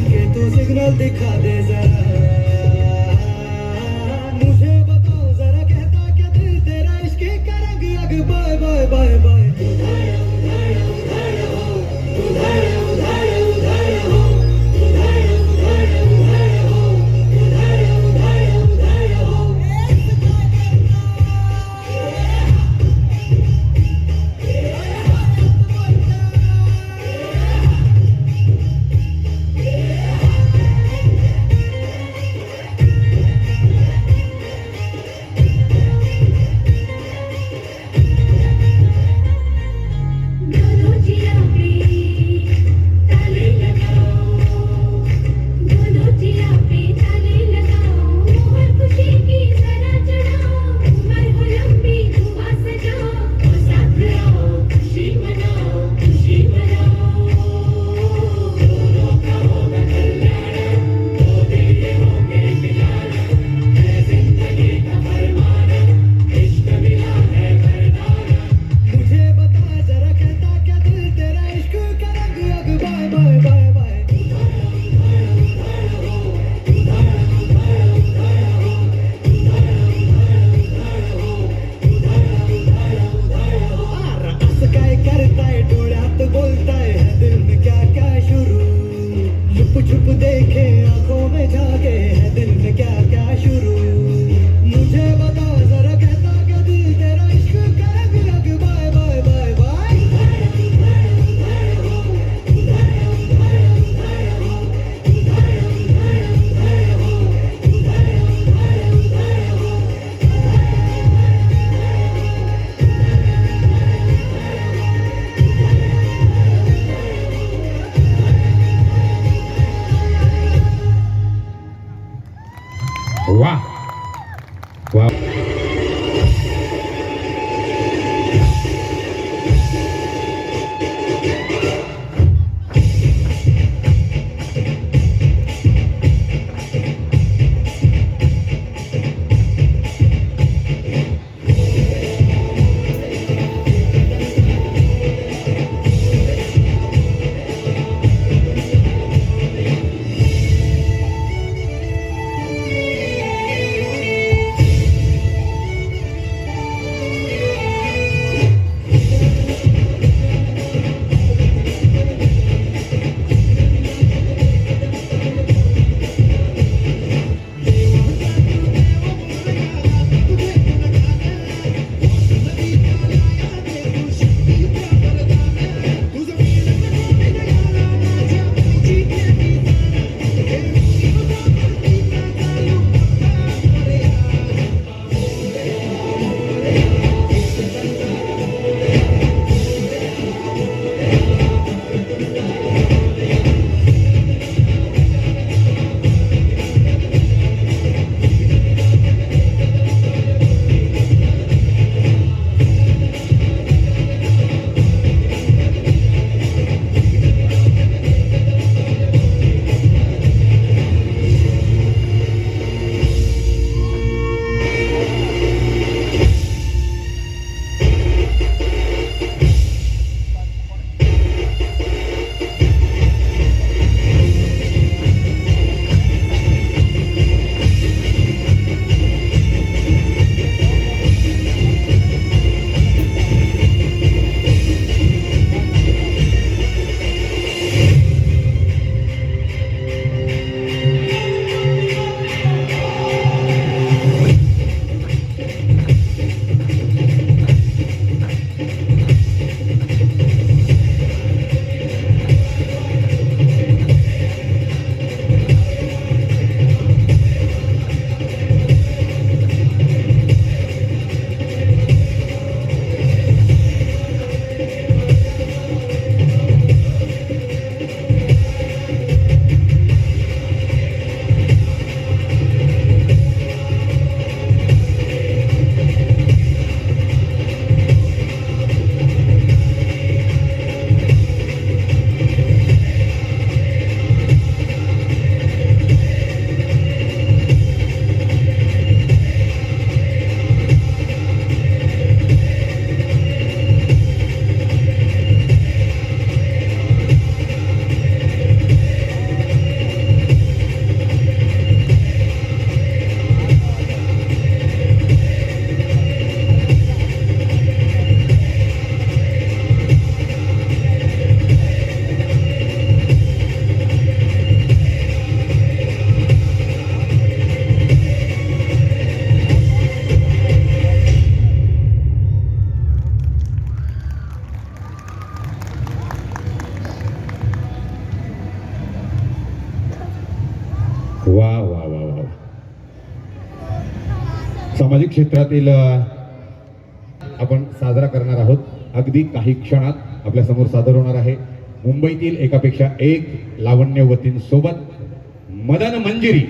के तू signal दिखा दे जरा, मुझे बताओ जरा कहता क्या दिल तेरा इश्क का रंग अग बाय बाय बाय बाय। छुप देखे आंखों में झाके है दिल में क्या क्या शुरू, मुझे बता जरा कहता क्या दिल तेरा इश्क का रंग रंग बाय बाय बाय बाय। वा वा वा वा. सामाजिक क्षेत्रातील आपण साजरा करणार आहोत. अगदी काही क्षणात आपल्या समोर सादर होणार आहे मुंबईतील एकापेक्षा एक लावण्यवतींसोबत मदन मंजिरी.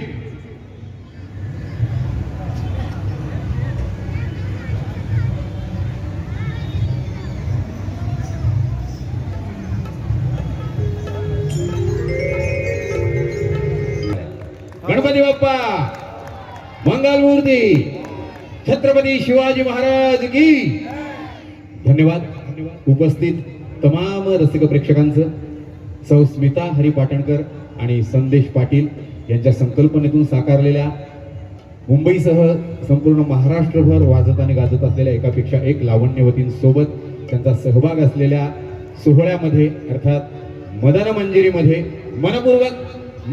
गणपती बाप्पा मंगलमूर्ती छत्रपती शिवाजी महाराज की. धन्यवाद. उपस्थित तमाम रसिक प्रेक्षकांचं सौ स्मिता हरी पाटणकर आणि संदेश पाटील यांच्या संकल्पनेतून साकारलेल्या मुंबईसह संपूर्ण महाराष्ट्रभर वाजत आणि गाजत असलेल्या एकापेक्षा एक लावण्यवतींसोबत त्यांचा सहभाग असलेल्या सोहळ्यामध्ये अर्थात मदन मंजिरीमध्ये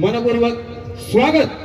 मनपूर्वक स्वागत.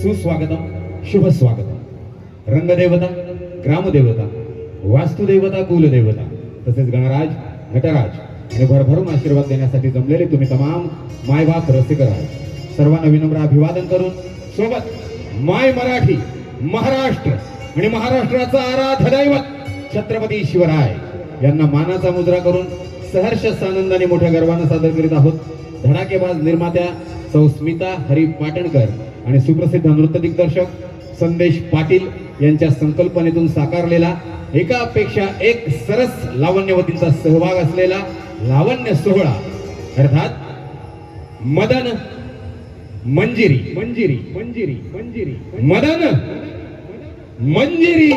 सुस्वागतम, शुभ स्वागतम. रंगदेवता, ग्रामदेवता, वास्तुदेवता, कुलदेवता तसेच गणराज, नटराज आणि भरभरून आशीर्वाद देण्यासाठी जमलेले तुम्ही तमाम मायबाप रसिक राज सर्वांना विनम्र अभिवादन करून सोबत माय मराठी, महाराष्ट्र आणि महाराष्ट्राचा आराध्य दैवत छत्रपती शिवराय यांना मानाचा मुजरा करून सहर्ष आनंदाने मोठ्या गर्वाने सादर करीत आहोत. धडाकेबाज निर्मात्या सौ स्मिता हरी पाटणकर आणि सुप्रसिद्ध नृत्य दिग्दर्शक संदेश पाटील यांच्या संकल्पनेतून साकारलेला एकापेक्षा एक सरस लावण्यवतींचा सहभाग असलेला लावण्य सोहळा अर्थात मदन मंजिरी. मदन मंजिरी.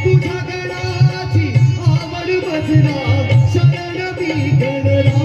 तुझ्या गणाची आवड बजना शरण मी गणरा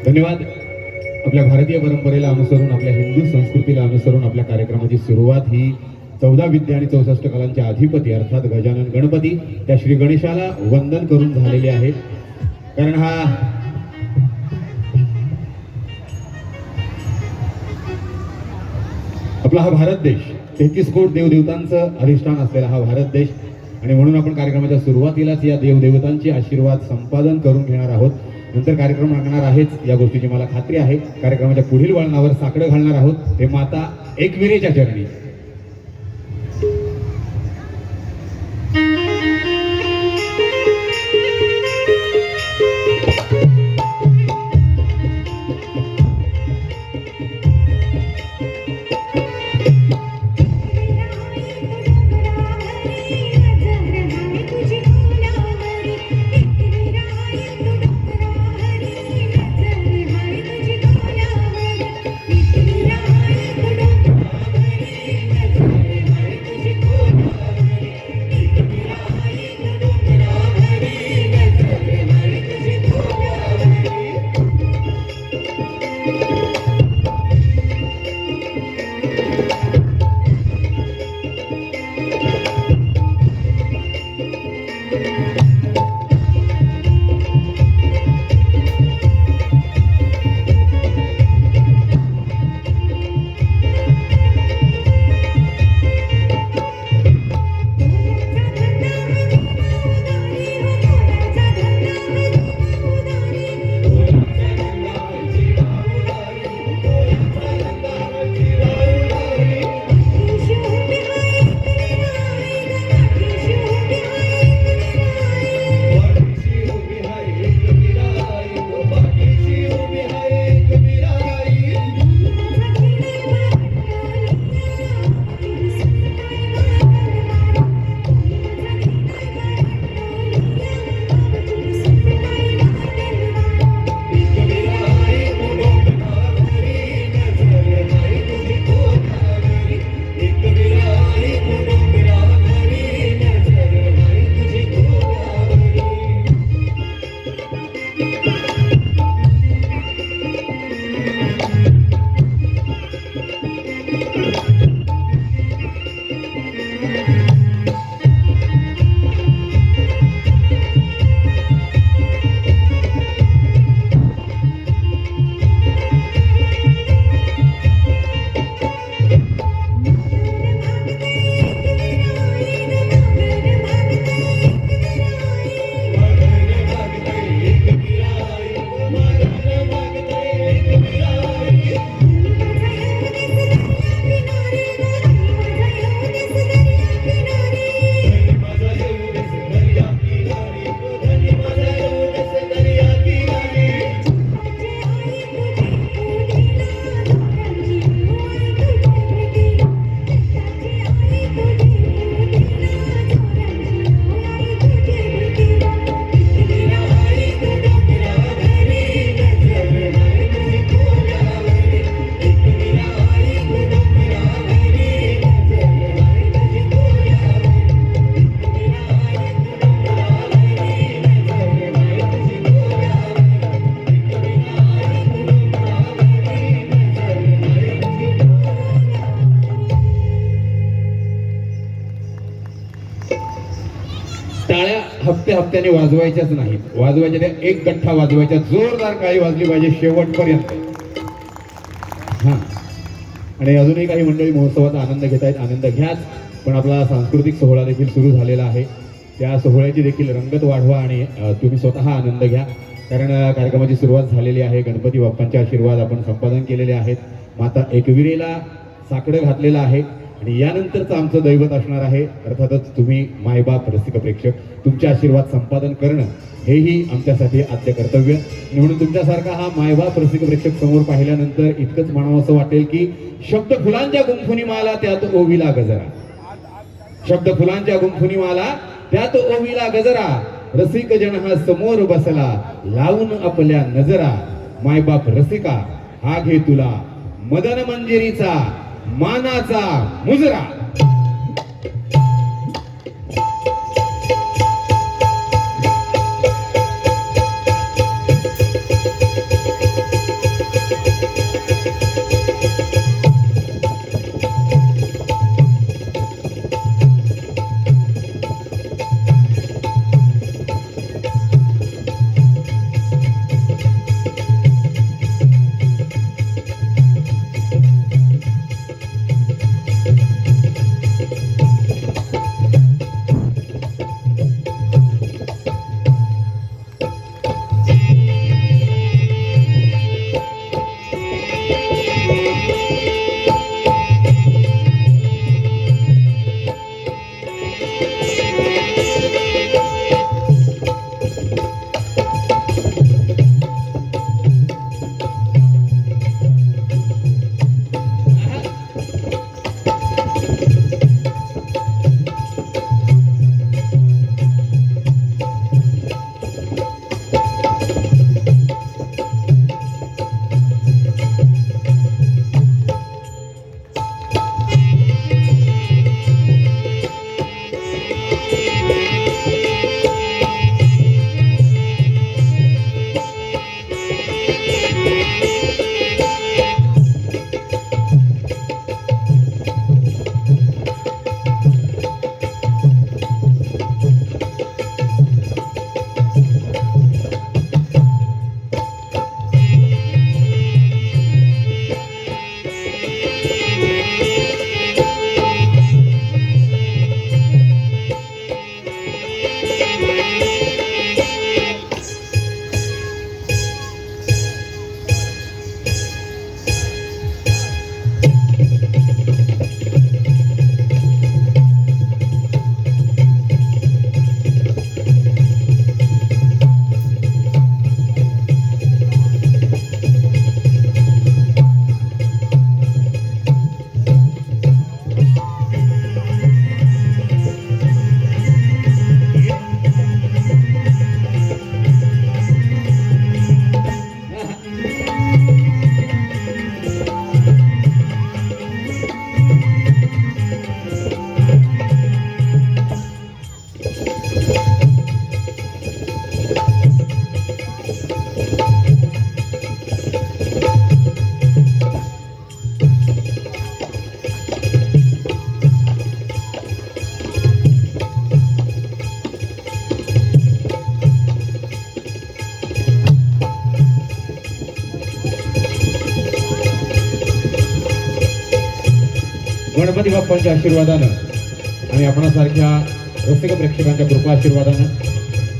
धन्यवाद. आपल्या भारतीय परंपरेला अनुसरून, आपल्या हिंदू संस्कृतीला अनुसरून आपल्या कार्यक्रमाची सुरुवात ही 14 विद्या आणि 64 कलांचे अधिपती अर्थात गजानन गणपती त्या श्री गणेशाला वंदन करून झालेले आहे. कारण आपला हा भारत देश 33 कोट देवदेवतांचं अधिष्ठान असलेला हा भारत देश, आणि म्हणून आपण कार्यक्रमाच्या सुरुवातीलाच या देवदेवतांचे आशीर्वाद संपादन करून घेणार आहोत. नंतर कार्यक्रम लागणार आहेच या गोष्टीची मला खात्री आहे. कार्यक्रमाच्या पुढील वळणावर साकडं घालणार आहोत ते माता एकविरेच्या चरणी. हप्त्या हप्त्याने वाजवायच्याच नाहीत, वाजवायच्या त्या एक गठ्ठा वाजवायच्या, जोरदार काळी वाजली पाहिजे शेवटपर्यंत. हा, आणि अजूनही काही मंडळी महोत्सवाचा आनंद घेत आहेत, आनंद घ्याच. पण आपला सांस्कृतिक सोहळा देखील सुरू झालेला आहे. त्या सोहळ्याची देखील रंगत वाढवा आणि तुम्ही स्वतः आनंद घ्या. कारण कार्यक्रमाची सुरुवात झालेली आहे. गणपती बाप्पांचे आशीर्वाद आपण संपादन केलेले आहेत. माता एकविरेला साकडं घातलेलं आहे आणि यानंतरचं आमचं दैवत असणार आहे अर्थातच तुम्ही मायबाप रसिक प्रेक्षक. तुमचे आशीर्वाद संपादन करणं हेही आमच्यासाठी आद्य कर्तव्य. म्हणून तुमच्यासारखा हा मायबाप रसिक प्रेक्षक समोर पाहिल्यानंतर इतकंच म्हणावं असं वाटेल की शब्द फुलांच्या गुंफुनी माला त्यात ओविला गजरा, शब्द फुलांच्या गुंफुनी माला त्यात ओविला गजरा, रसिक जन हा समोर बसला लावून आपल्या नजरा, मायबाप रसिका हा घे तुला मदन मंजिरीचा मानाचा मुजरा. गणपती बाप्पांच्या आशीर्वादानं आणि आपणासारख्या रसिक प्रेक्षकांच्या कृपा आशीर्वादानं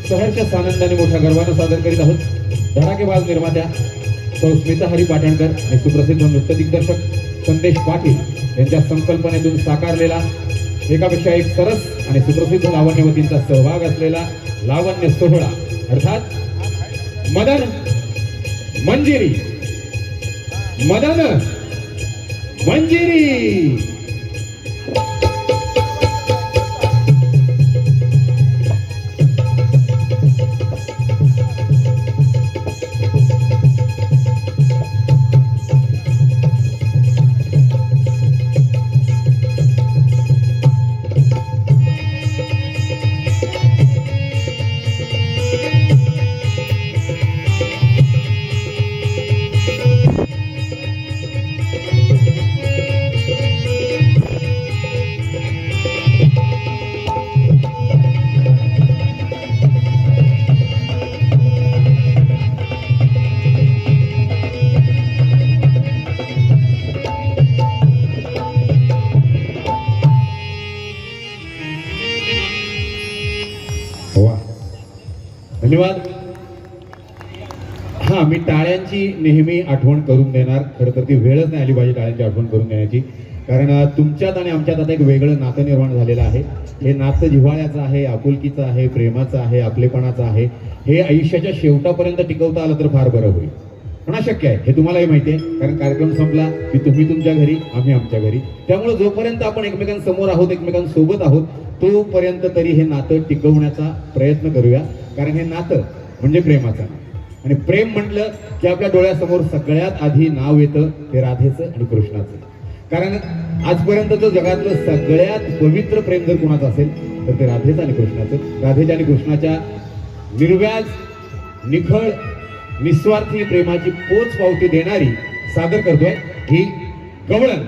सहर्ष आनंदाने मोठ्या गर्वानं सादर करीत आहोत धडाकेबाज निर्मात्या सौ स्मिता हरी पाटणकर आणि सुप्रसिद्ध नृत्य दिग्दर्शक संदेश पाटील यांच्या संकल्पनेतून साकारलेला एकापेक्षा एक सरस आणि सुप्रसिद्ध लावण्यवतींचा सहभाग असलेला लावण्य सोहळा अर्थात मदन मंजिरी. मदन मंजिरी. धन्यवाद. हा, मी टाळ्यांची नेहमी आठवण करून देणार. खरं तर ती वेळच नाही आली पाहिजे टाळ्यांची आठवण करून देण्याची, कारण तुमच्यात आणि आमच्यात आता एक वेगळं नातं निर्माण झालेलं आहे. हे नातं जिव्हाळ्याचं आहे, आपुलकीचं आहे, प्रेमाचं आहे, आपलेपणाचं आहे. हे आयुष्याच्या शेवटापर्यंत टिकवता आलं तर फार बरं होईल. पण अशक्य आहे, हे तुम्हालाही माहिती आहे, कारण कार्यक्रम संपला की तुम्ही तुमच्या घरी, आम्ही आमच्या घरी. त्यामुळे जोपर्यंत आपण एकमेकांसमोर आहोत, एकमेकांसोबत आहोत, तोपर्यंत तरी हे नातं टिकवण्याचा प्रयत्न करूया. कारण हे नातं म्हणजे प्रेमाचं नातं. आणि प्रेम म्हटलं की आपल्या डोळ्यासमोर सगळ्यात आधी नाव येतं ते राधेचं आणि कृष्णाचं. कारण आजपर्यंतचं जगातलं सगळ्यात पवित्र प्रेम जर कोणाचं असेल तर ते राधेचं आणि कृष्णाचं. राधेच्या आणि कृष्णाच्या निर्व्याज, निखळ, निस्वार्थी प्रेमाची पोच पावती देणारी सादर करतोय ही गवळण.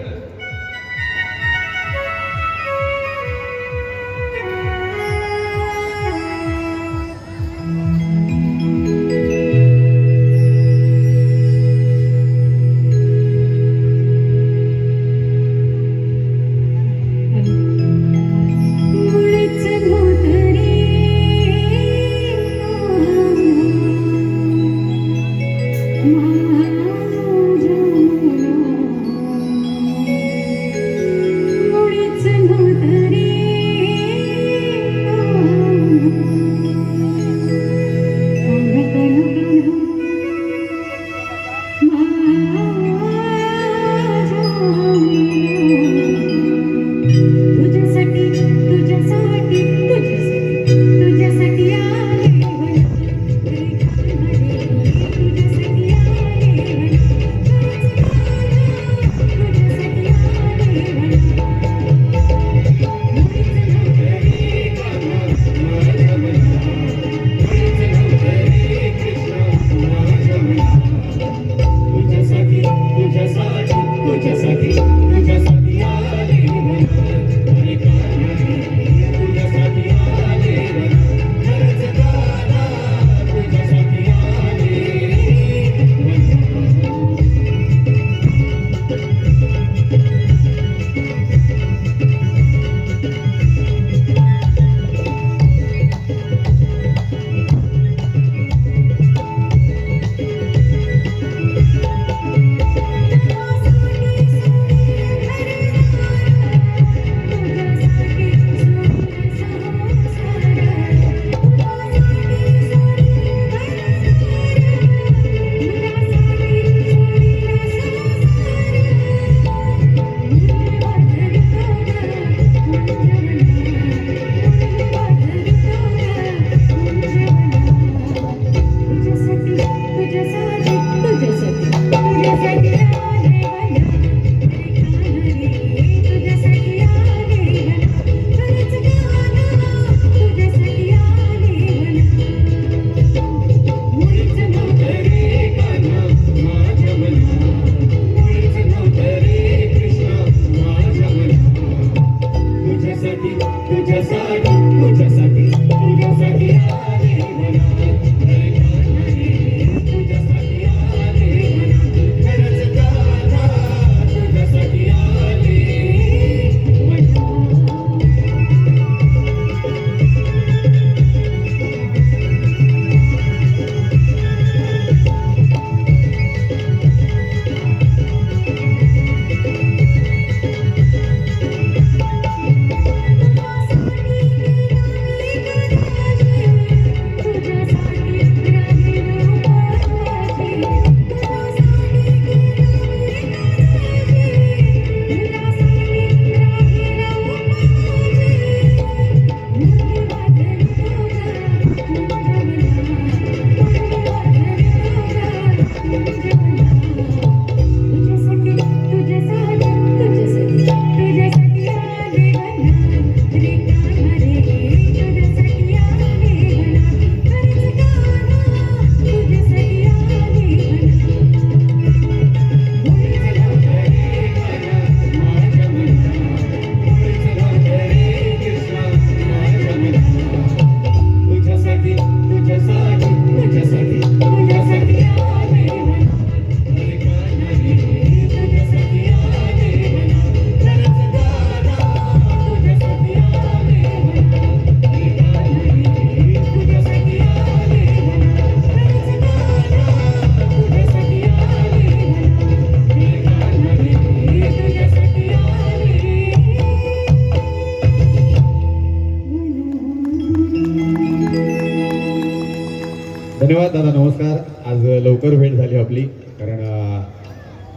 धन्यवाद दादा, नमस्कार. आज लवकर भेट झाली आपली, कारण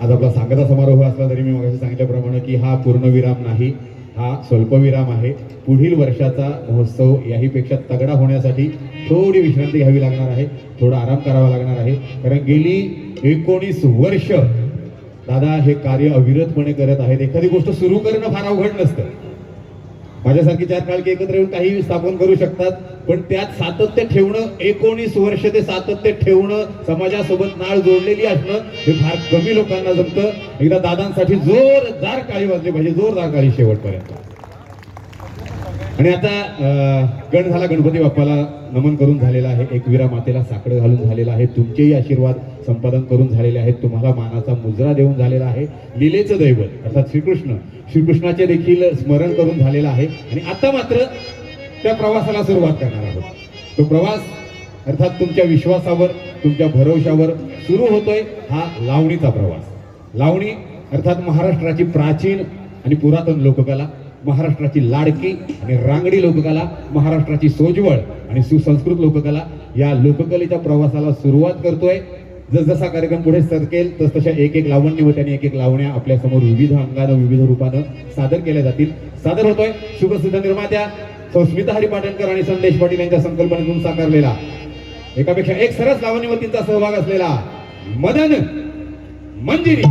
आज आपला सांगता समारोह असला तरी मी मगाशी सांगितल्याप्रमाणे की हा पूर्णविराम नाही, हा स्वल्पविराम आहे. पुढील वर्षाचा महोत्सव याहीपेक्षा तगडा होण्यासाठी थोडी विश्रांती घ्यावी लागणार आहे, थोडा आराम करावा लागणार आहे. कारण गेली 19 वर्ष दादा हे कार्य अविरतपणे करत आहेत. एखादी गोष्ट सुरू करणं फार अवघड नसतं. माझ्यासारखी 4 काळकी एकत्र येऊन काही स्थापन करू शकतात, पण त्यात सातत्य ठेवणं, 19 वर्ष ते सातत्य ठेवणं, समाजासोबत नाळ जोडलेली असणं हे फार कमी लोकांना जमतं. एकदा दादांसाठी जोरदार काळी वाजली पाहिजे, जोरदार काळी शेवटपर्यंत. आणि आता गण झाला, गणपती बाप्पाला नमन करून झालेला आहे, एकविरा मातेला साकडं घालून झालेला आहे, तुमचेही आशीर्वाद संपादन करून झालेले आहेत, तुम्हाला मानाचा मुजरा देऊन झालेला आहे. लीलेचं दैवत अर्थात श्रीकृष्णाचे देखील स्मरण करून झालेलं आहे. आणि आता मात्र त्या प्रवासाला सुरुवात करणार आहोत. तो प्रवास अर्थात तुमच्या विश्वासावर, तुमच्या भरवशावर सुरू होतोय. हा लावणीचा प्रवास. लावणी अर्थात महाराष्ट्राची प्राचीन आणि पुरातन लोककला, महाराष्ट्राची लाडकी आणि रांगडी लोककला, महाराष्ट्राची सोज्वळ आणि सुसंस्कृत लोककला. या लोककलेच्या प्रवासाला सुरुवात करतोय. जसजसा कार्यक्रम पुढे सरकेल तसतशा एक एक लावणी व त्याने एक एक लावण्या आपल्या समोर विविध अंगानं, विविध रूपानं सादर केल्या जातील. सादर होतोय सुप्रसिद्ध निर्मात्या स्मिता हरी पाटणकर आणि संदेश पाटील यांच्या संकल्पनेतून साकारलेला, एकापेक्षा एक सरस लावणीवतींचा सहभाग असलेला मदन मंजिरी.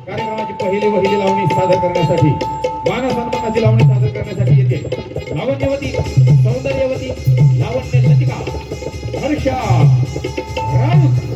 कार्यक्रमाची पहिली लावणी सादर करण्यासाठी, मान सन्मानाची लावणी सादर करण्यासाठी येते लावण्यवती, सौंदर्यवती, लावण्य लतिका हर्षा राऊत.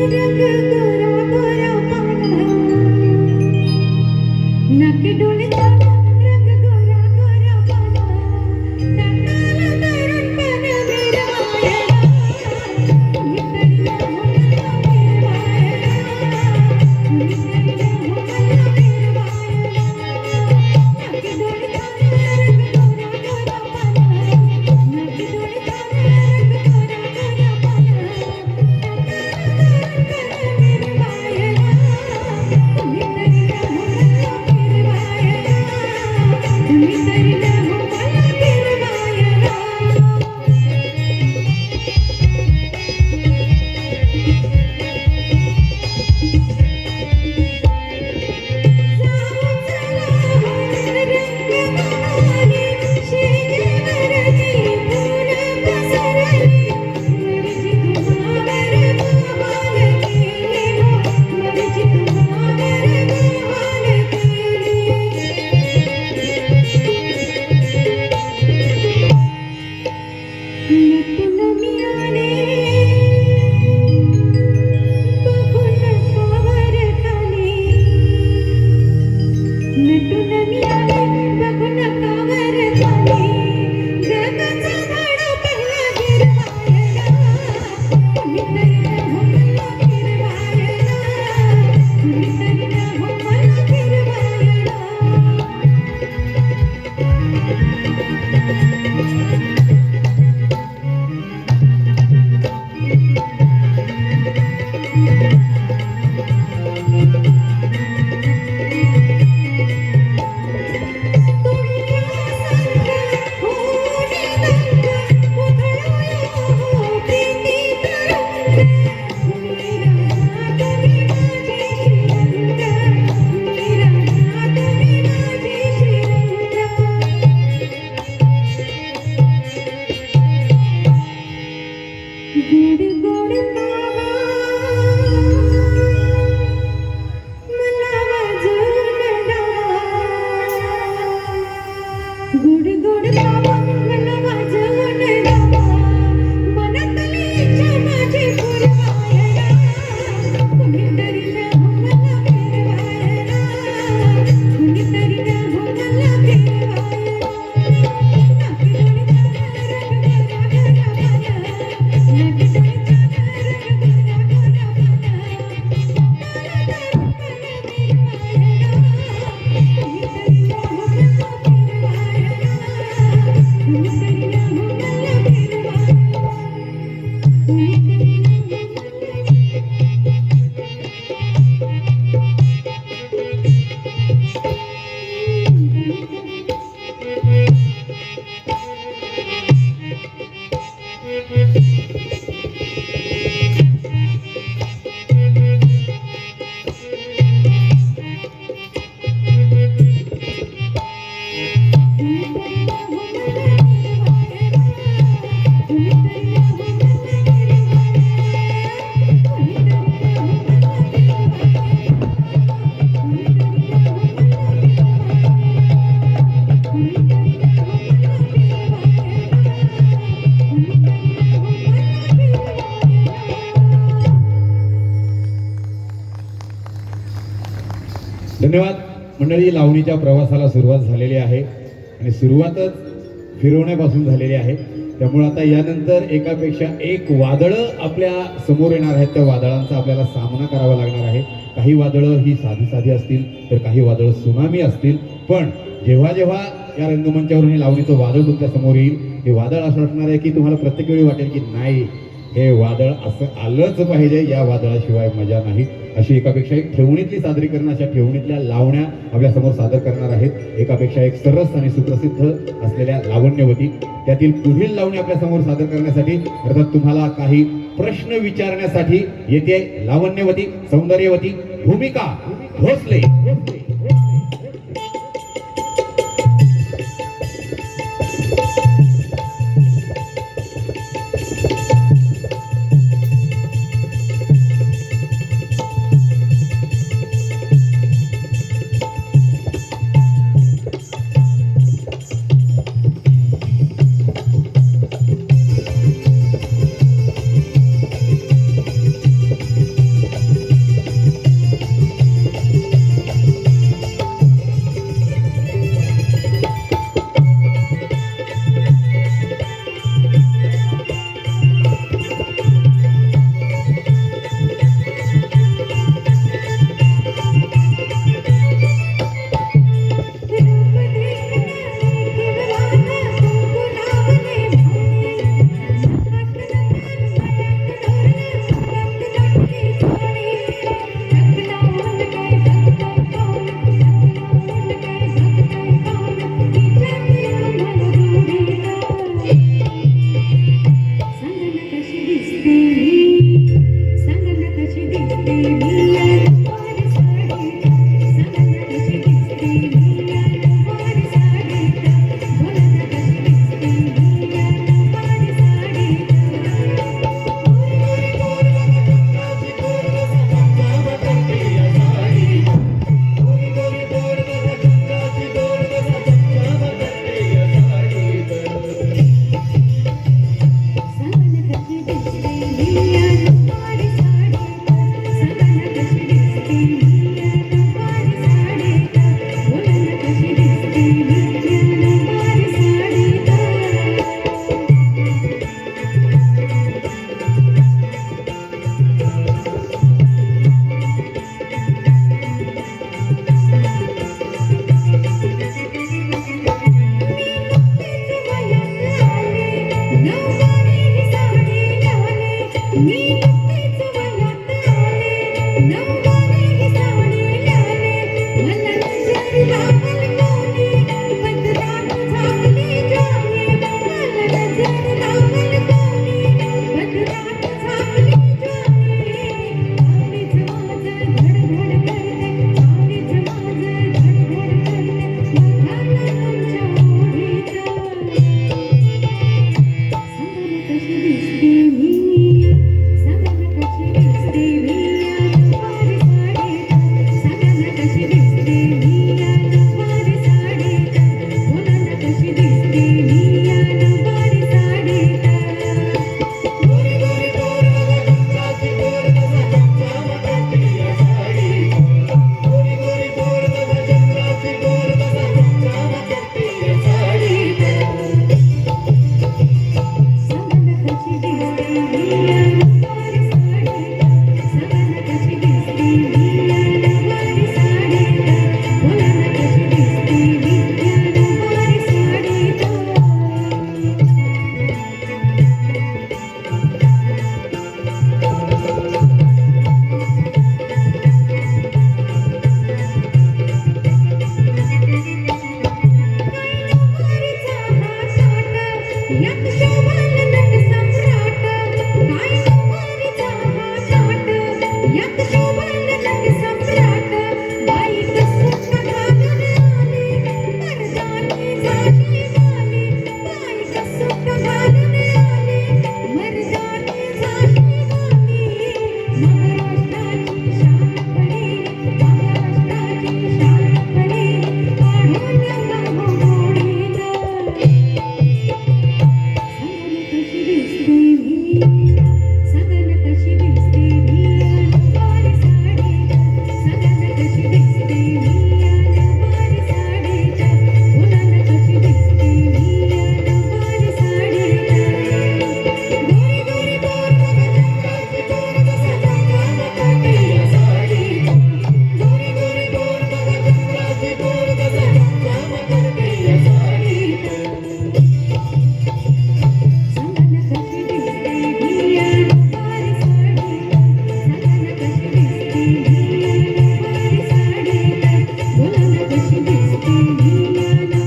रंग गोरा गोरा पाना, धन्यवाद मंडळी. लावणीच्या प्रवासाला सुरुवात झालेली आहे आणि सुरुवातच फिरवण्यापासून झालेली आहे. त्यामुळे आता यानंतर एकापेक्षा एक वादळं आपल्या समोर येणार आहेत. त्या वादळांचा आपल्याला सामना करावा लागणार आहे. काही वादळं ही साधी साधी असतील तर काही वादळं सुनामी असतील. पण जेव्हा जेव्हा या रंगमंचावरून हे लावणीचं वादळ तुमच्या समोर येईल, हे वादळ असं असणार आहे की तुम्हाला प्रत्येक वेळी वाटेल की नाही, हे वादळ असं आलंच पाहिजे, या वादळाशिवाय मजा नाही. अशी एकापेक्षा एक ठेवणीतली सादरीकरण, अशा ठेवणीतल्या लावण्या आपल्या समोर सादर करणार आहेत. एकापेक्षा एक सरस आणि सुप्रसिद्ध असलेल्या लावण्यवती. त्यातील पुढील लावणी आपल्या समोर सादर करण्यासाठी अर्थात तुम्हाला काही प्रश्न विचारण्यासाठी येते लावण्यवती, सौंदर्यवती भूमिका भोसले. यात शोभन नट सम्राट काय नवारीचा हा नाट यात शोभन नट सम्राट बाई कसुट घालून आली मर्दानी झाली वाली बाई कसुट घालून आली मर्दानी झाली वाली महाराष्ट्राची शान बने महाराष्ट्राची शान बने काढून बाहुबोडीला सगन कशी दिसते मी नऊवारी साडीत सगन कशी दिसते मी नऊवारी साडीत मुलान कशी दिसते मी नऊवारी साडीत गोरी गोरी गोर बघ चंद्राची चोर कसा चमचमकते या साडीत गोरी गोरी गोर बघ चंद्राची चोर कसा चमचमकते या साडीत सगन कशी दिसते मी नऊवारी साडीत सगन कशी दिसते मी नऊवारी साडीत मुलान कशी दिसते मी नऊवारी साडीत सगन कशी दिसते मी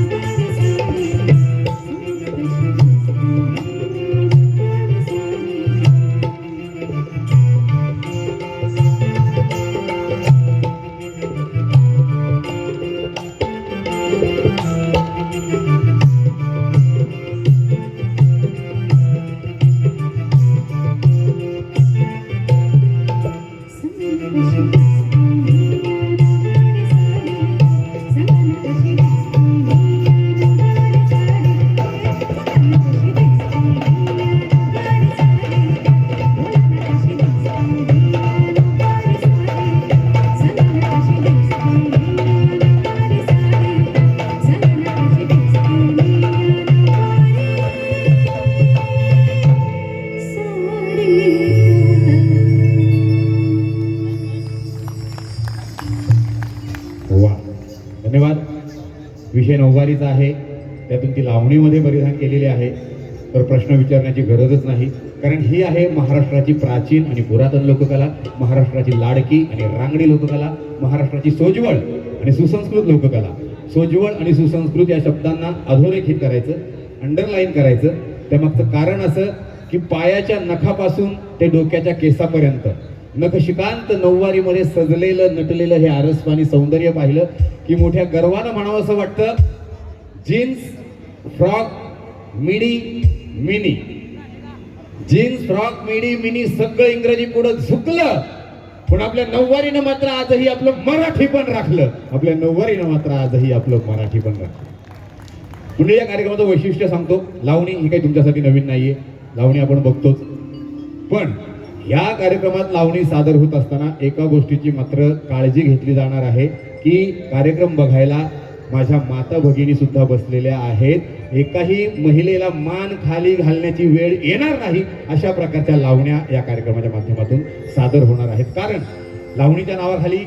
वा धन्यवाद. विषय नऊवारीचा आहे, त्यातून ती लावणीमध्ये परिधान केलेली आहे, तर प्रश्न विचारण्याची गरजच नाही, कारण ही आहे महाराष्ट्राची प्राचीन आणि पुरातन लोककला, महाराष्ट्राची लाडकी आणि रांगडी लोककला, महाराष्ट्राची सोज्वळ आणि सुसंस्कृत लोककला. सोज्वळ आणि सुसंस्कृत या शब्दांना अधोरेखित करायचं, अंडरलाईन करायचं. त्यामागचं कारण असं की पायाच्या नखापासून ते डोक्याच्या केसापर्यंत नखशिकांत नऊवारीमध्ये सजलेलं नटलेलं हे आरसपाणी सौंदर्य पाहिलं की मोठ्या गर्वानं म्हणावं असं वाटतं, जीन्स फ्रॉक मिडी मिनी, जीन्स फ्रॉक मिडी मिनी सगळं इंग्रजी पुढं झुकलं, पण आपल्या नऊवारीनं मात्र आजही आपलं मराठी पण राखलं. आपल्या नऊवारीनं मात्र आजही आपलं मराठी पण राखलं. म्हणजे या कार्यक्रमाचं वैशिष्ट्य सांगतो, लावणी ही काही तुमच्यासाठी नवीन नाहीये, लावणी आपण बघतोच, पण या कार्यक्रमात लावणी सादर होत असताना एका गोष्टीची मात्र काळजी घेतली जाणार आहे की कार्यक्रम बघायला माझ्या माता भगिनी सुद्धा बसलेल्या आहेत, एकाही महिलेला मान खाली घालण्याची वेळ येणार नाही अशा प्रकारच्या लावण्या या कार्यक्रमाच्या माध्यमातून सादर होणार आहेत. कारण लावणीच्या नावाखाली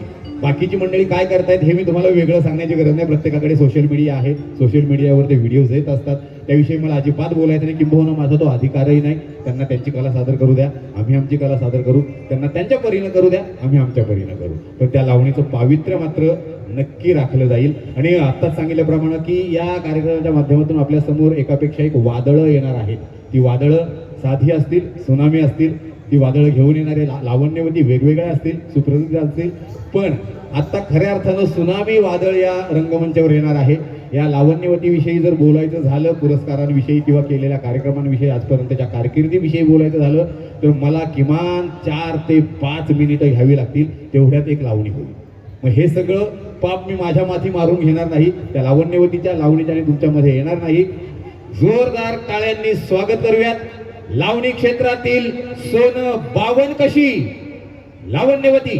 बाकीची मंडळी काय करतायत हे मी तुम्हाला वेगळं सांगण्याची गरज नाही. प्रत्येकाकडे सोशल मीडिया आहे, सोशल मीडियावर ते व्हिडिओज येत असतात, त्याविषयी मला अजिबात बोलायचं नाही, किंबहुना माझा तो अधिकारही नाही. त्यांना त्यांची कला सादर करू द्या, आम्ही आमची कला सादर करू, त्यांना त्यांच्या परीनं करू द्या, आम्ही आमच्या परीनं करू, पण त्या लावणीचं पावित्र्य मात्र नक्की राखलं जाईल. आणि आत्ताच सांगितल्याप्रमाणे की या कार्यक्रमाच्या माध्यमातून आपल्या समोर एकापेक्षा एक वादळं येणार आहेत. ती वादळं साधी असतील, सुनामी असतील, ती वादळं घेऊन येणारे लावण्यवती वेगवेगळ्या असतील, सुप्रसिद्ध असतील, पण आता खऱ्या अर्थानं सुनामी वादळ या रंगमंचावर येणार आहे. या लावण्यवतीविषयी जर बोलायचं झालं, पुरस्कारांविषयी किंवा केलेल्या कार्यक्रमांविषयी, आजपर्यंतच्या कारकिर्दीविषयी बोलायचं झालं तर मला किमान 4 ते 5 मिनिटं घ्यावी लागतील, तेवढ्यात एक लावणी होईल. मग हे सगळं पाप मी माझ्या माथी मारून घेणार नाही, त्या लावण्यवतीच्या लावणीच्या तुमच्यामध्ये येणार नाही. जोरदार टाळ्यांनी स्वागत करूयात लावणी क्षेत्रातील सोनं बावन कशी लावण्यवती,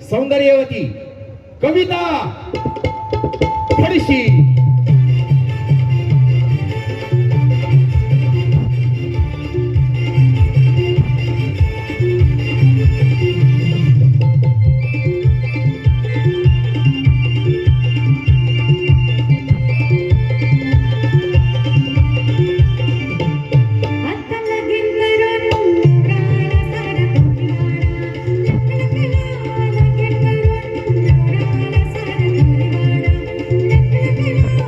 सौंदर्यवती कविता फडशी. लगीन करून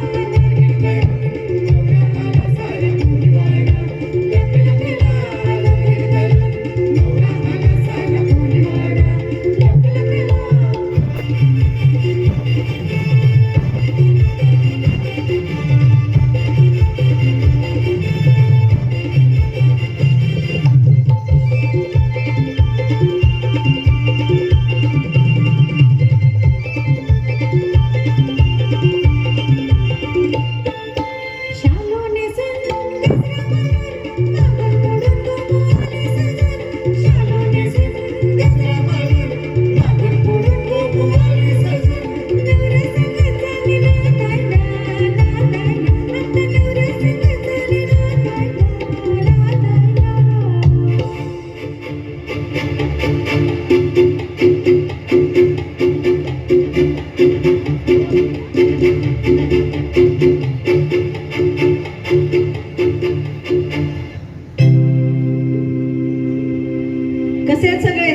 कसे आहेत सगळे?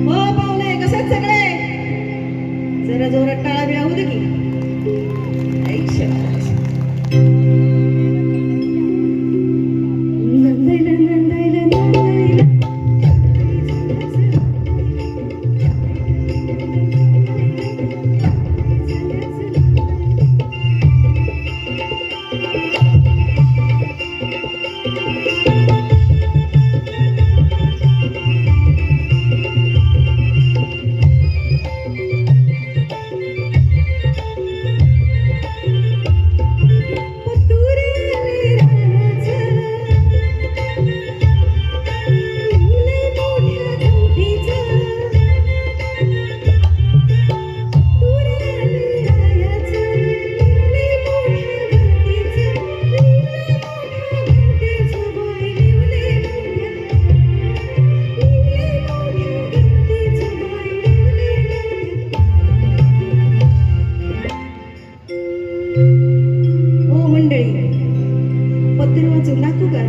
हो पाहुणे, कसे आहेत सगळे? जरा जोरात टाळा बिळा होऊ दे की. ऐक शाबास. नंदायला नंदायला नंदायला पत्र वाचून दाखवू का?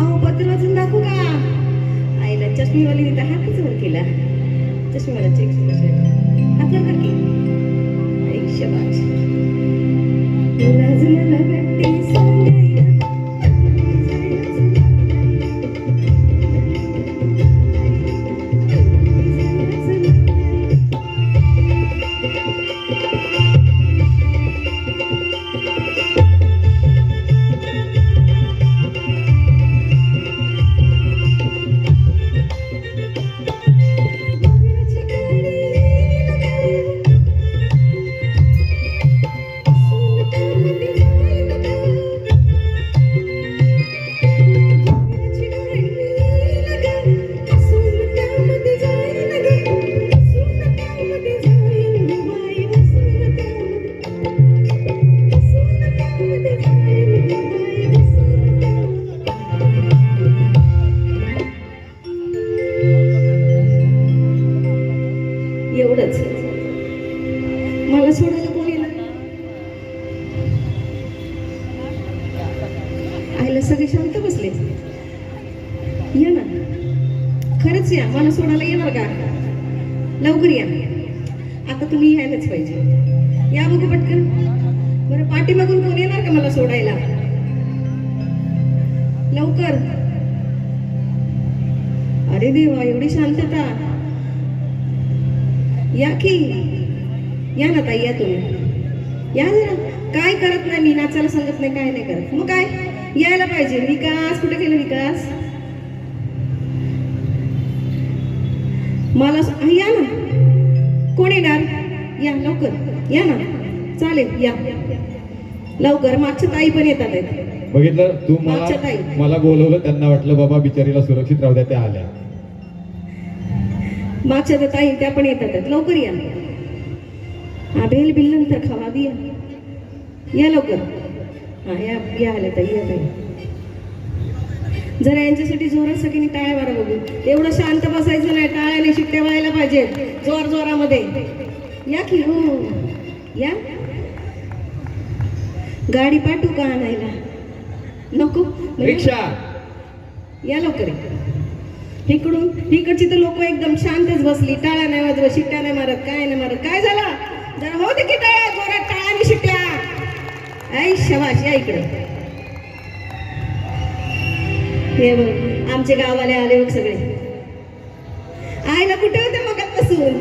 अहो पत्र वाचून दाखवू का? आईला चष्मीवाली तिथं हातच वर केला. चष्मीवाला चेक हात वर कर की. ऐक शाबास. लाज मला वाटते सांगायला. एवढंच. मला सोडायला कोण येणार? आईला सगळे शांत बसले. या ना, खरंच या. मला सोडायला येणार का? लवकर या. आता तुम्ही यायलाच पाहिजे. या बघू पटकन. बरं पाठीमागून कोण येणार का मला सोडायला? लवकर. अरे देवा, एवढी शांतता. या की. या ना ताई, या तुम्ही. या जरा. काय करत नाही मी, नाचायला सांगत नाही, काय नाही करत. मग काय यायला पाहिजे. विकास कुठे गेला? विकास मला या ना. कोण येणार? या लवकर. या ना. चालेल या लवकर. मागच्या ताई पण येतात आहेत. बघितलं तू मागच्या ताई. मला बोलवलं, त्यांना वाटलं बाबा बिचारीला सुरक्षित राहू द्या, त्या आल्या. मागच्या त्या ताई त्या पण येतात आहेत. लवकर या. बेल बिल नंतर खावा दिया. या लवकर. हा या आल्या ताई. या ताई. जरा यांच्यासाठी जोरात सगळ्यांनी टाळ्या मारा बघू. एवढं शांत बसायचं नाही. टाळ्याने शिट्ट्या व्हायला पाहिजेत जोर जोरामध्ये. या की. हो या. गाडी पाठवू का आणायला? नको. रिक्षा. या लवकर. इकडून इकडची तर लोक एकदम शांतच बसली. टाळ्या नाही वाजवत, शिट्ट्या नाही मारत, काय नाही मारत. काय झालं? जरा हो दे की टाळ्या जोरात. टाळ्याने शिट्ट्या. ऐ शबाश. या इकडे. हे बघ आमचे गाववाले आले बघ सगळे. आईला कुठे होते मगातपासून?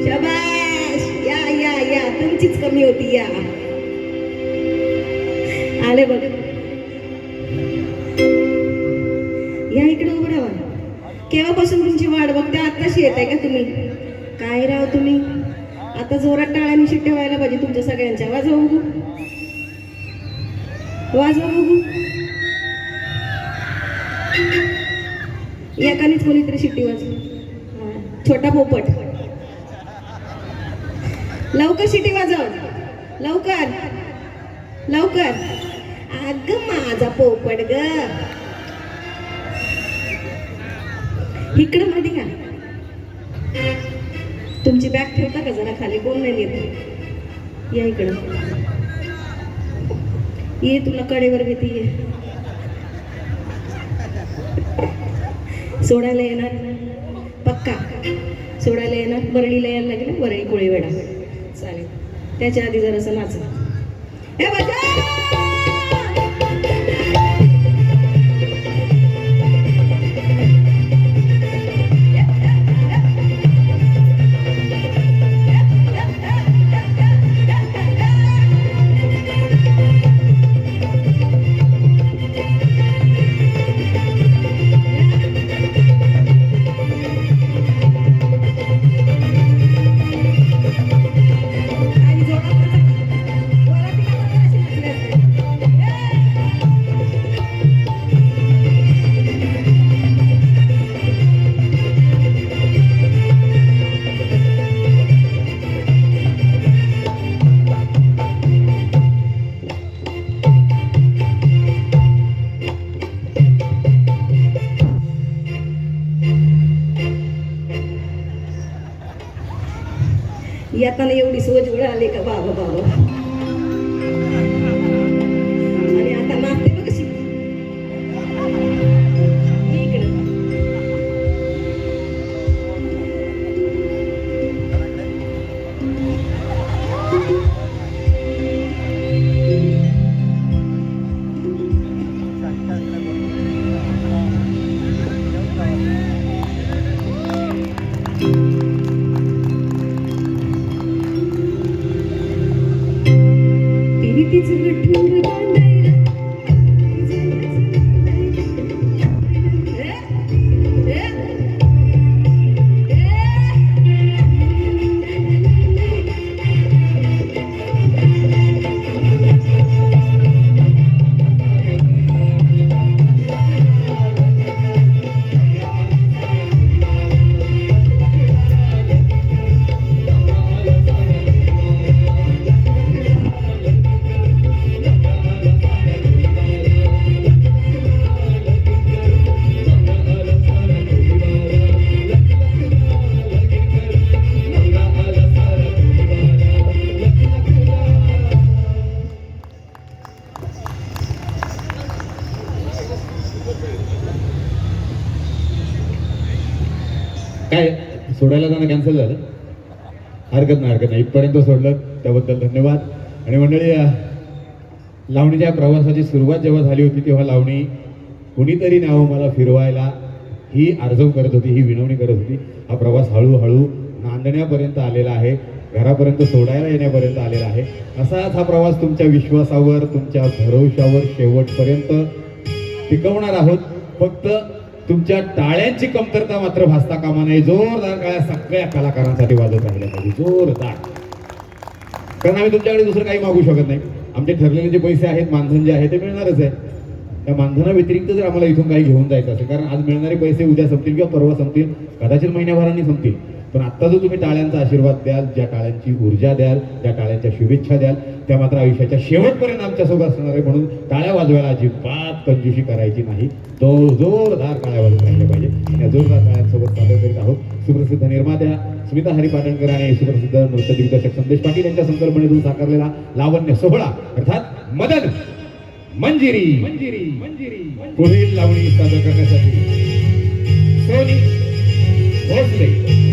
शबाश. या या या. तुमचीच कमी होती. या आले बघ. या इकडे उभं राहा. केव्हापासून तुमची वाट बघते, आत्ताशी येत आहे का तुम्ही? काय राव तुम्ही. आता जोरात टाळ्याने शिट्ट्या व्हायला पाहिजे तुमच्या सगळ्यांच्या. वाजवा बघू. वाजवा बघू. एकानेच कोणीतरी शिट्टी वाजली. छोटा पोपट. लवकर शिट्टी वाजव. लवकर लवकर. अग माझा पोपट ग. इकडं मध्ये का? तुमची बॅग ठेवता का जरा खाली? कोण नाही येत. या इकडं. ये तुला कडेवर घेते. ये सोडायला येणार पक्का सोडायला येणार वरळीला यायला लागलं वरळी कोळी वेडा चालेल त्याच्या आधी जरासं नाच ए बजा येताना एवढी सोज वेळ आली का बाबा बाबा आणि आता नाचते बघ कशी इकडे तिचं गठुर बांधायला काय सोडायला जाणं कॅन्सल झालं हरकत नाही इथपर्यंत सोडलं त्याबद्दल धन्यवाद आणि मंडळी लावणीच्या प्रवासाची सुरुवात जेव्हा झाली होती तेव्हा लावणी कुणीतरी न्यावं मला फिरवायला ही आर्जव करत होती ही विनवणी करत होती हा प्रवास हळूहळू नांदण्यापर्यंत आलेला आहे घरापर्यंत सोडायला येण्यापर्यंत आलेला आहे असाच हा प्रवास तुमच्या विश्वासावर तुमच्या भरवशावर शेवटपर्यंत टिकवणार आहोत फक्त तुमच्या टाळ्यांची कमतरता मात्र भासता कामा नये जोरदार टाळ्या सगळ्या कलाकारांसाठी वाजत राहिल्या पाहिजे जोरदार कारण आम्ही तुमच्याकडे दुसरं काही मागू शकत नाही आमचे ठरलेले जे पैसे आहेत मानधन जे आहे ते मिळणारच आहे त्या मानधना व्यतिरिक्त जर आम्हाला इथून काही घेऊन जायचं असेल कारण आज मिळणारे पैसे उद्या संपतील किंवा परवा संपतील कदाचित महिन्याभराने संपतील पण आत्ता जो तुम्ही टाळ्यांचा आशीर्वाद द्याल ज्या टाळ्यांची ऊर्जा द्याल ज्या टाळ्यांच्या शुभेच्छा द्याल त्या मात्र आयुष्याच्या शेवटपर्यंत आमच्यासोबत असणार आहे म्हणून टाळ्या वाजवायला अजिबात कंजूशी करायची नाही तो जोरदार टाळ्या वाजवत राहिल्या पाहिजे या जोरदार टाळ्यांसोबत सादर करीत आहोत सुप्रसिद्ध निर्मात्या स्मिता हरी पाटणकर आणि सुप्रसिद्ध नृत्य दिग्दर्शक संदेश पाटील यांच्या संकल्पनेतून साकारलेला लावण्य सोहळा अर्थात मदन मंजिरी पुढील लावणी सादर करण्यासाठी सोनी भोसले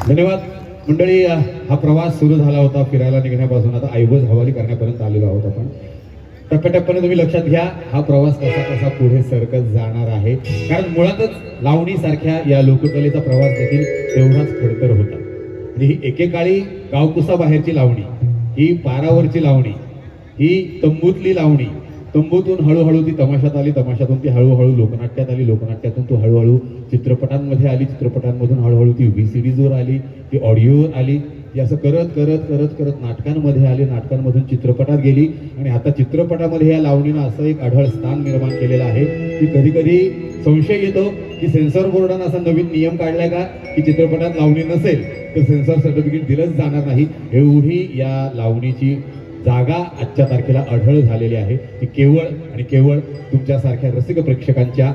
धन्यवाद मंडळी. हा प्रवास सुरू झाला होता फिरायला निघण्यापासून आता ऐवज हवाली करण्यापर्यंत आलेलो आहोत आपण. टप्प्याटप्प्याने तुम्ही लक्षात घ्या हा प्रवास कसा कसा पुढे सरकत जाणार आहे. कारण मुळातच लावणी सारख्या या लोककलेचा प्रवास देखील तेवढाच खडतर होता. म्हणजे ही एकेकाळी गावकुसा बाहेरची लावणी, ही पारावरची लावणी, ही तंबूतली लावणी, तंबूतून हळूहळू ती तमाशात आली, तमाशातून ती हळूहळू लोकनाट्यात आली, लोकनाट्यातून ती हळूहळू चित्रपटांमध्ये आली, चित्रपटांमधून हळूहळू ती VCDजवर आली, ती ऑडिओवर आली. ही असं करत करत करत करत नाटकांमध्ये आली, नाटकांमधून चित्रपटात गेली आणि आता चित्रपटामध्ये या लावणीनं असं एक अढळ स्थान निर्माण केलेलं आहे की कधी कधी संशय येतो की सेन्सॉर बोर्डानं असा नवीन नियम काढलाय का की चित्रपटात लावणी नसेल तर सेन्सॉर सर्टिफिकेट दिलंच जाणार नाही. एवढी या लावणीची जागा आजच्या तारखेला अढळ झालेली आहे. ती केवळ आणि केवळ तुमच्यासारख्या रसिक प्रेक्षकांच्या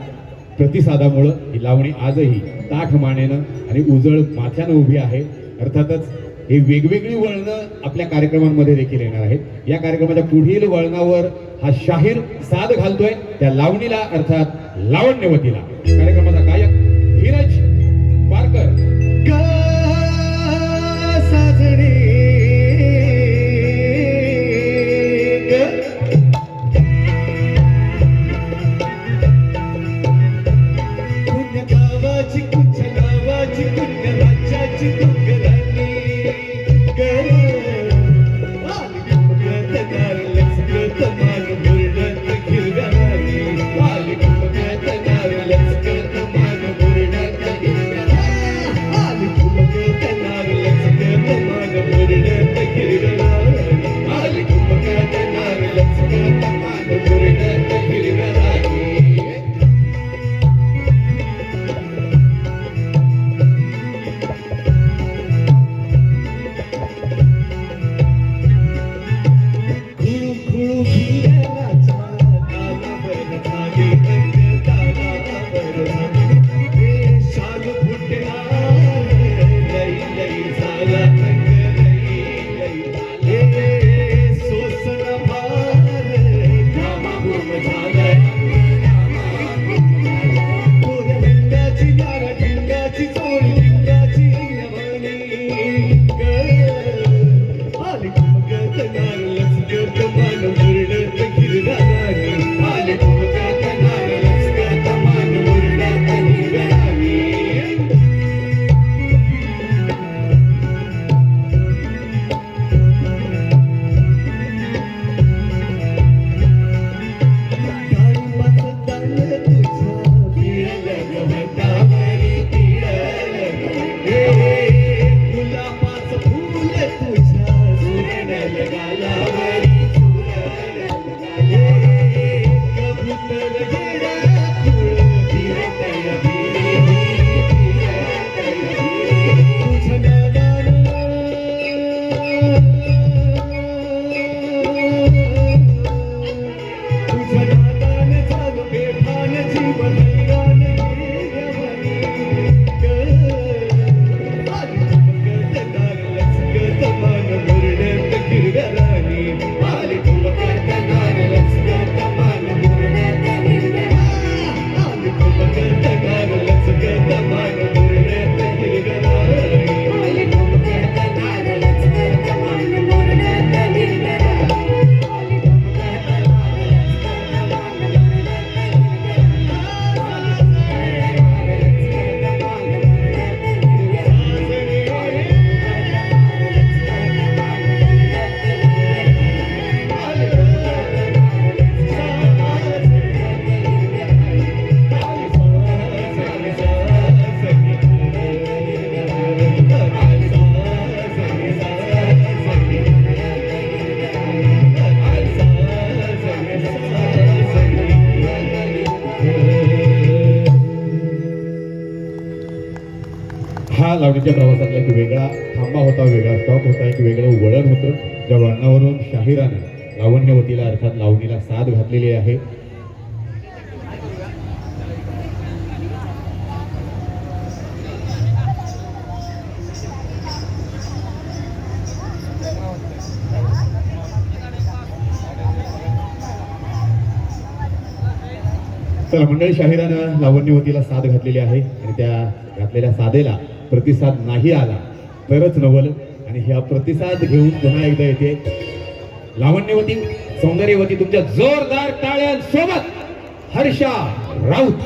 प्रतिसादामुळं ही लावणी आजही ताठ मानेनं आणि उजळ माथ्यानं उभी आहे. अर्थातच हे वेगवेगळी वळणं आपल्या कार्यक्रमांमध्ये देखील येणार आहेत. या कार्यक्रमाच्या पुढील वळणावर हा शाहीर साद घालतोय त्या लावणीला अर्थात लावण्यवतीला. कार्यक्रमाचा गायक धीरज पारकर. ग साजणी ग पुण्य गावाची कुछ नावाची पुण्य राज्याची तुगराणी ग आली कुमगत नारळच ग तमान मुरडत हिरव्यानी आली कुमगत नारळच ग तमान मुरडत हिरव्यानी आली कुमगत नारळच ग तमान मुरडत हिरव्यानी आली कुमगत नारळच ग तमान मुरडत हिरव्यानी. खुळू खुळू भिरणाचा तालावर झाले रंग तालावर झाले हे शाल फुटला लई लई झाला रंग लई लई हे सोसणा भार घामाघूम झालाय पोर लिंगाची नारा लिंगाची चोळी लिंगाची नवणी ग आली कुमगत नारळच ग तमान मुरडत हिरव्यानी आली कुमगत नारळच ग तमान मुरडत हिरव्यानी. डाळिंबाचं दांड तुझं पिळलं ग वटावरी पिळलं हे गुलाबाचं फूल तुझं सुरणल गालावरी सुरणल हे कबूतर येडं फुल फिरतय भिरी भिरी फिरतय भिरी तुझं नादानं तुझं नादान झालं बेभान जीवन हैराण येवनी ग आली कुमगत नारळच ग तमान मुरडत हिरव्यानी आली कुमगत नारळच ग तमान मुरडत हिरव्यानी आली कुमगत नारळच ग तमान मुरडत हिरव्यानी आली कुमगत नारळच ग तमान मुरडत हा लावणीच्या प्रवासातला एक वेगळा थांबा होता, वेगळा स्टॉप होता, एक वेगळं वळण होतं ज्या वळणावरून शाहिरानं लावण्यवतीला अर्थात लावणीला साथ घातलेली आहे. चला मंडळी, शाहिरानं लावण्यवतीला साथ घातलेली आहे आणि त्या घातलेल्या साधेला प्रतिसाद नाही आला तरच नवल. आणि ह्या प्रतिसाद घेऊन पुन्हा एकदा येते लावण्यवती सौंदर्यवती तुमच्या जोरदार टाळ्यांसोबत हर्षा राऊत.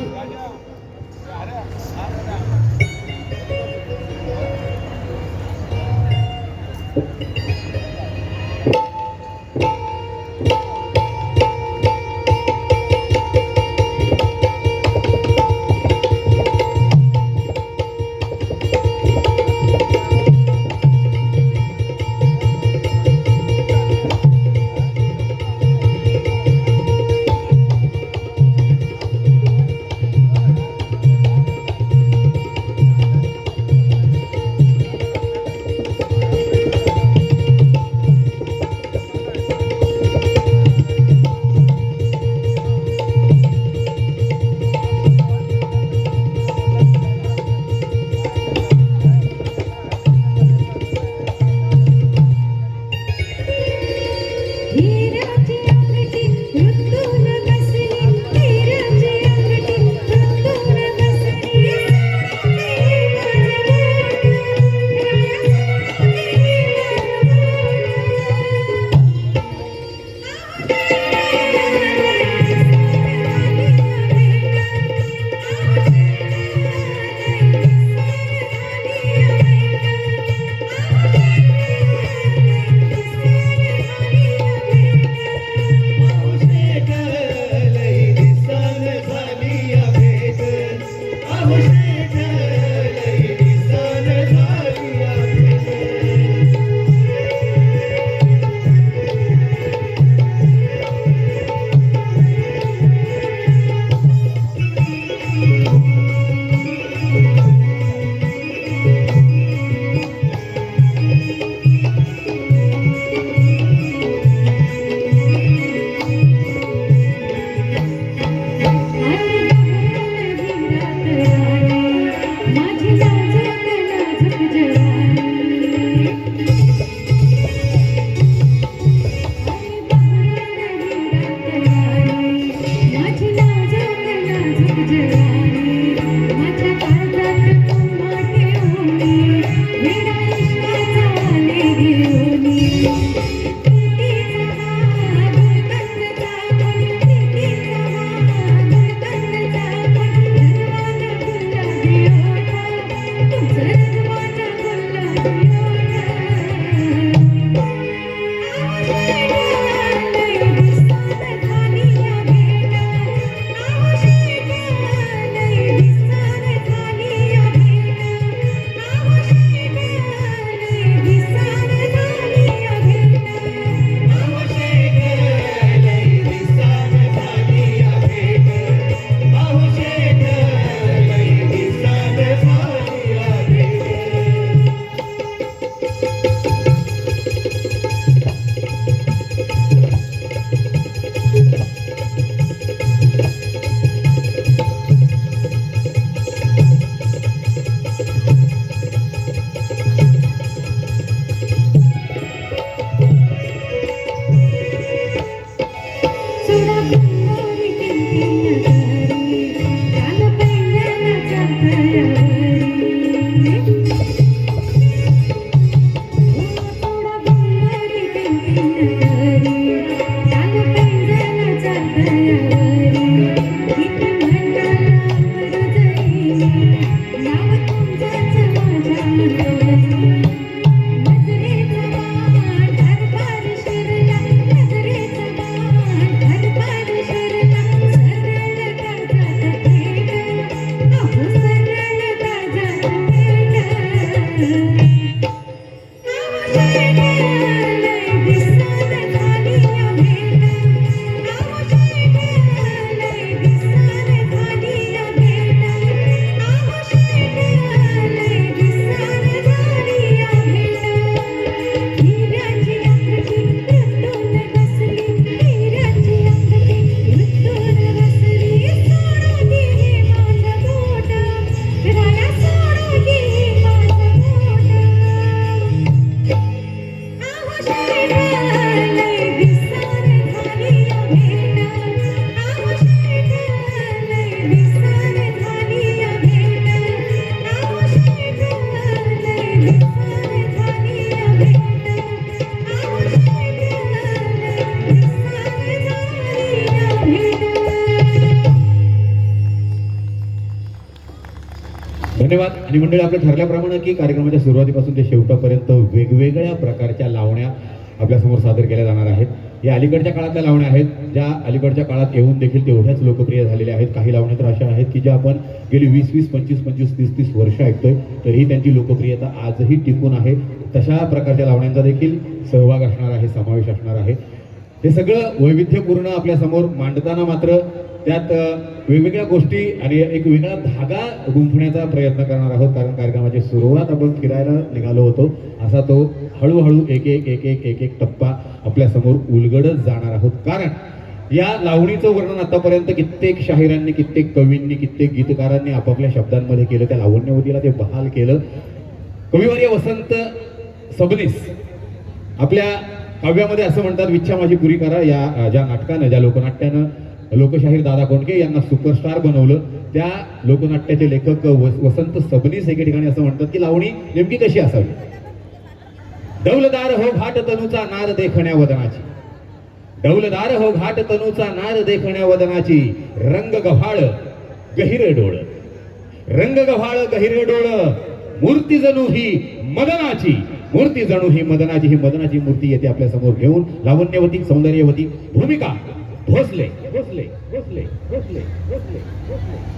हिराची अंगठी रुतून बसली, हिराची अंगठी रुतून बसली. सोडून धन्यवाद. आणि मंडळी, आपलं ठरल्याप्रमाणे की कार्यक्रमाच्या सुरुवातीपासून ते शेवटापर्यंत वेगवेगळ्या प्रकारच्या लावण्या आपल्यासमोर सादर केल्या जाणार आहेत. या अलीकडच्या काळातल्या लावण्या आहेत, ज्या अलीकडच्या काळात येऊन देखील तेवढ्याच लोकप्रिय झालेल्या आहेत. काही लावण्या तर अशा आहेत की ज्या आपण गेली 20-20, 25-25, 30-30 वर्ष ऐकतोय, तरीही त्यांची लोकप्रियता आजही टिकून आहे. तशा प्रकारच्या लावण्यांचा देखील सहभाग असणार आहे, समावेश असणार आहे. हे सगळं वैविध्यपूर्ण आपल्यासमोर मांडताना मात्र त्यात वेगवेगळ्या गोष्टी आणि एक वेगळा धागा गुंफण्याचा प्रयत्न करणार आहोत. कारण कार्यक्रमाची सुरुवात आपण फिरायला निघालो होतो, असा तो हळूहळू एक एक एक एक एक एक टप्पा आपल्यासमोर उलगडत जाणार आहोत. कारण या लावणीचं वर्णन आतापर्यंत कित्येक शाहिरांनी, कित्येक कवींनी, कित्येक गीतकारांनी आपापल्या शब्दांमध्ये केलं. त्या लावण्यवतीला ते बहाल केलं. कविवर्य वसंत सबनीस आपल्या काव्यामध्ये असं म्हणतात, इच्छा माझी पुरी करा या ज्या नाटकानं, ज्या लोकनाट्यानं लोकशाहीर दादा कोंडके यांना सुपरस्टार बनवलं, त्या लोकनाट्याचे लेखक वसंत सबनीस एके ठिकाणी असं म्हणतात की लावणी नेमकी कशी असावी. डौलदार हो घाट तनूचा नाद देखण्या वदनाची, डौलदार हो घाट तनूचा नाद देखण्या वदनाची, रंग गव्हाळ गहिर डोळ, रंग गव्हाळ गहिर डोळ, मूर्ती जणू ही मदनाची, मूर्ती जणू ही मदनाची. ही मदनाची मूर्ती येते आपल्या समोर घेऊन लावण्यवती, सौंदर्यवती भूमिका भोसले भोसले भोसले भोसले भोसले भोसले.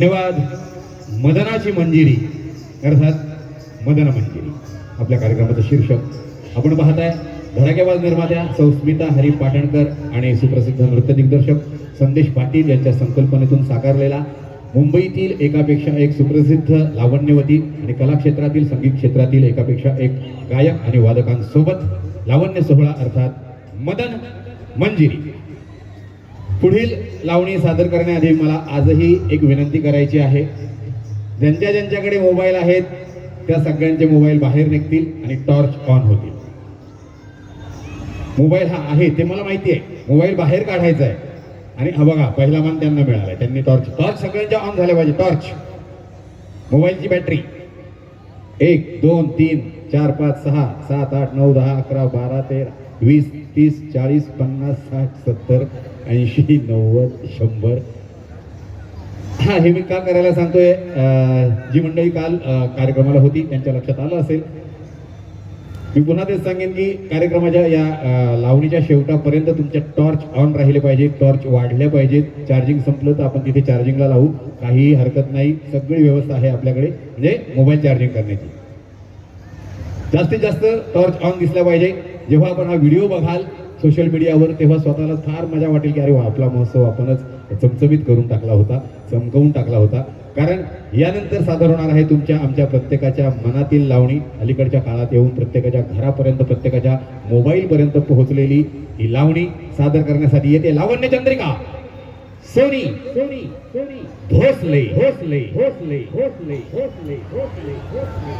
धन्यवाद. मदनाची मंजिरी अर्थात मदन मंजिरी आपल्या कार्यक्रमाचं शीर्षक आपण पाहताय. धडाकेबाज निर्मात्या सौ स्मिता हरी पाटणकर आणि सुप्रसिद्ध नृत्य दिग्दर्शक संदेश पाटील यांच्या संकल्पनेतून साकारलेला मुंबईतील एकापेक्षा एक सुप्रसिद्ध लावण्यवती आणि कला क्षेत्रातील संगीत क्षेत्रातील एकापेक्षा एक गायक आणि वादकांसोबत लावण्य सोहळा अर्थात मदन मंजिरी. पुढील लावणी सादर करण्याआधी मला आजही एक विनंती करायची आहे. ज्यांच्याकडे मोबाईल आहेत त्या सगळ्यांचे मोबाईल बाहेर निघतील आणि टॉर्च ऑन होतील. मोबाईल हा आहे ते मला माहिती आहे, मोबाईल बाहेर काढायचा आहे आणि हा बघा पहिला मान त्यांना मिळालाय, त्यांनी टॉर्च सगळ्यांच्या ऑन झाल्या पाहिजे. टॉर्च मोबाईलची बॅटरी 1 2 3 4 5 6 7 8 9 10 11 12 13 20 30 40 50 60 70 80 90 100. हा हे मी का करायला सांगतोय, जी मंडळी काल कार्यक्रमाला होती त्यांच्या लक्षात आलं असेल. मी पुन्हा तेच सांगेन की कार्यक्रमाच्या या लावणीच्या शेवटापर्यंत तुमच्या टॉर्च ऑन राहिले पाहिजे, टॉर्च वाढल्या पाहिजेत. चार्जिंग संपलं तर आपण तिथे चार्जिंगला लावू, काहीही हरकत नाही. सगळी व्यवस्था आहे आपल्याकडे, म्हणजे मोबाईल चार्जिंग करण्याची. जास्तीत जास्त टॉर्च ऑन दिसल्या पाहिजे. जेव्हा आपण हा व्हिडिओ बघाल सोशल मीडियावर तेव्हा स्वतःला फार मजा वाटेल की अरे वा आपला महोत्सव आपणच चमचमीत करून टाकला होता, चमकवून टाकला होता. कारण यानंतर सादर होणार आहे तुमच्या आमच्या प्रत्येकाच्या मनातील लावणी. अलीकडच्या काळात येऊन प्रत्येकाच्या घरापर्यंत प्रत्येकाच्या मोबाईलपर्यंत पोहोचलेली ही लावणी सादर करण्यासाठी येते लावण्य चंद्रिका सोनी सोनी सोनी भोसले भोसले भोसले भोसले भोसले भोसले भोसले.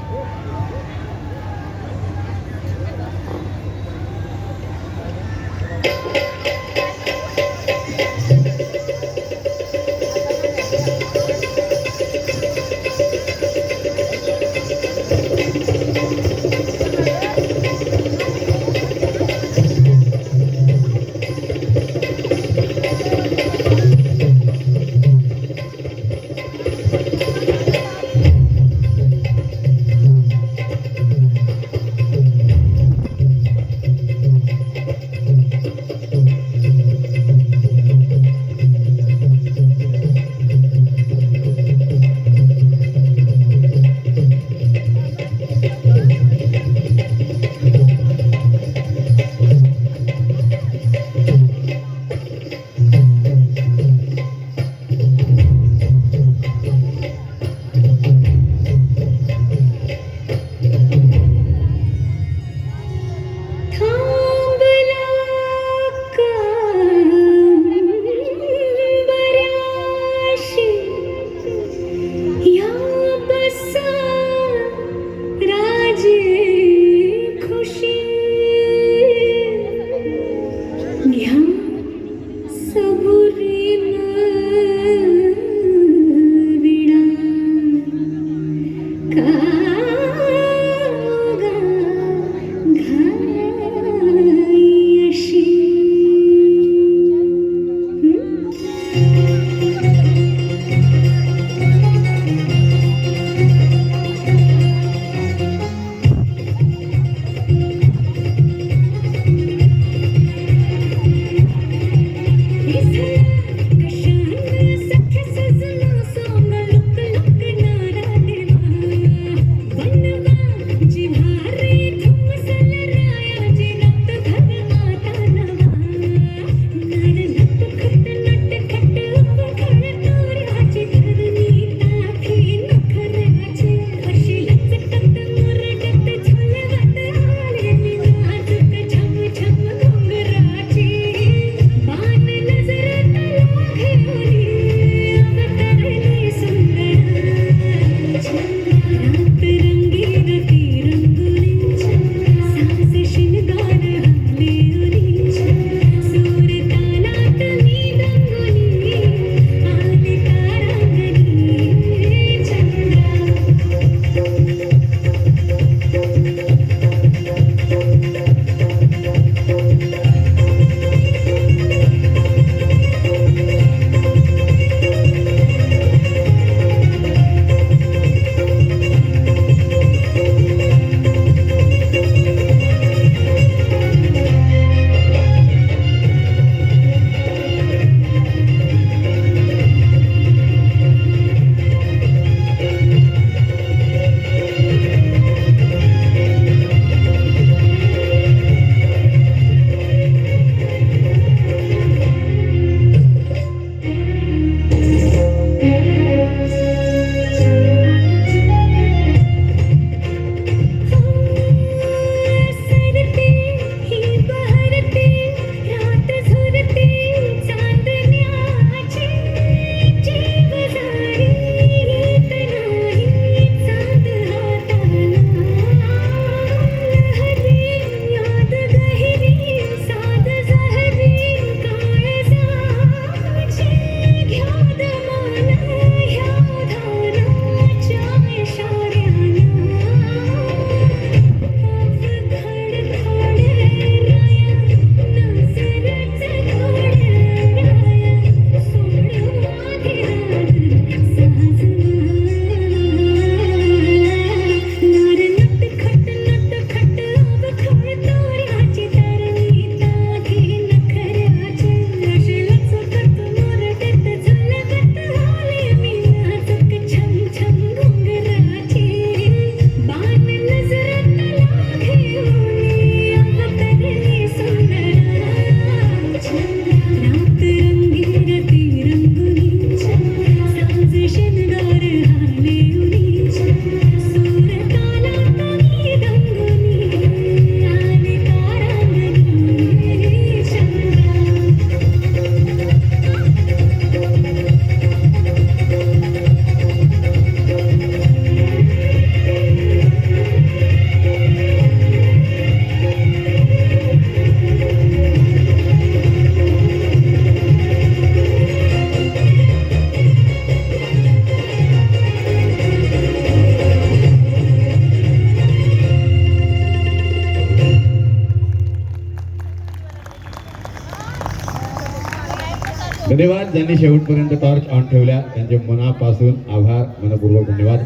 धन्यवाद ज्यांनी शेवटपर्यंत टॉर्च ऑन ठेवल्या त्यांचे मनापासून आभार, मनपूर्वक धन्यवाद.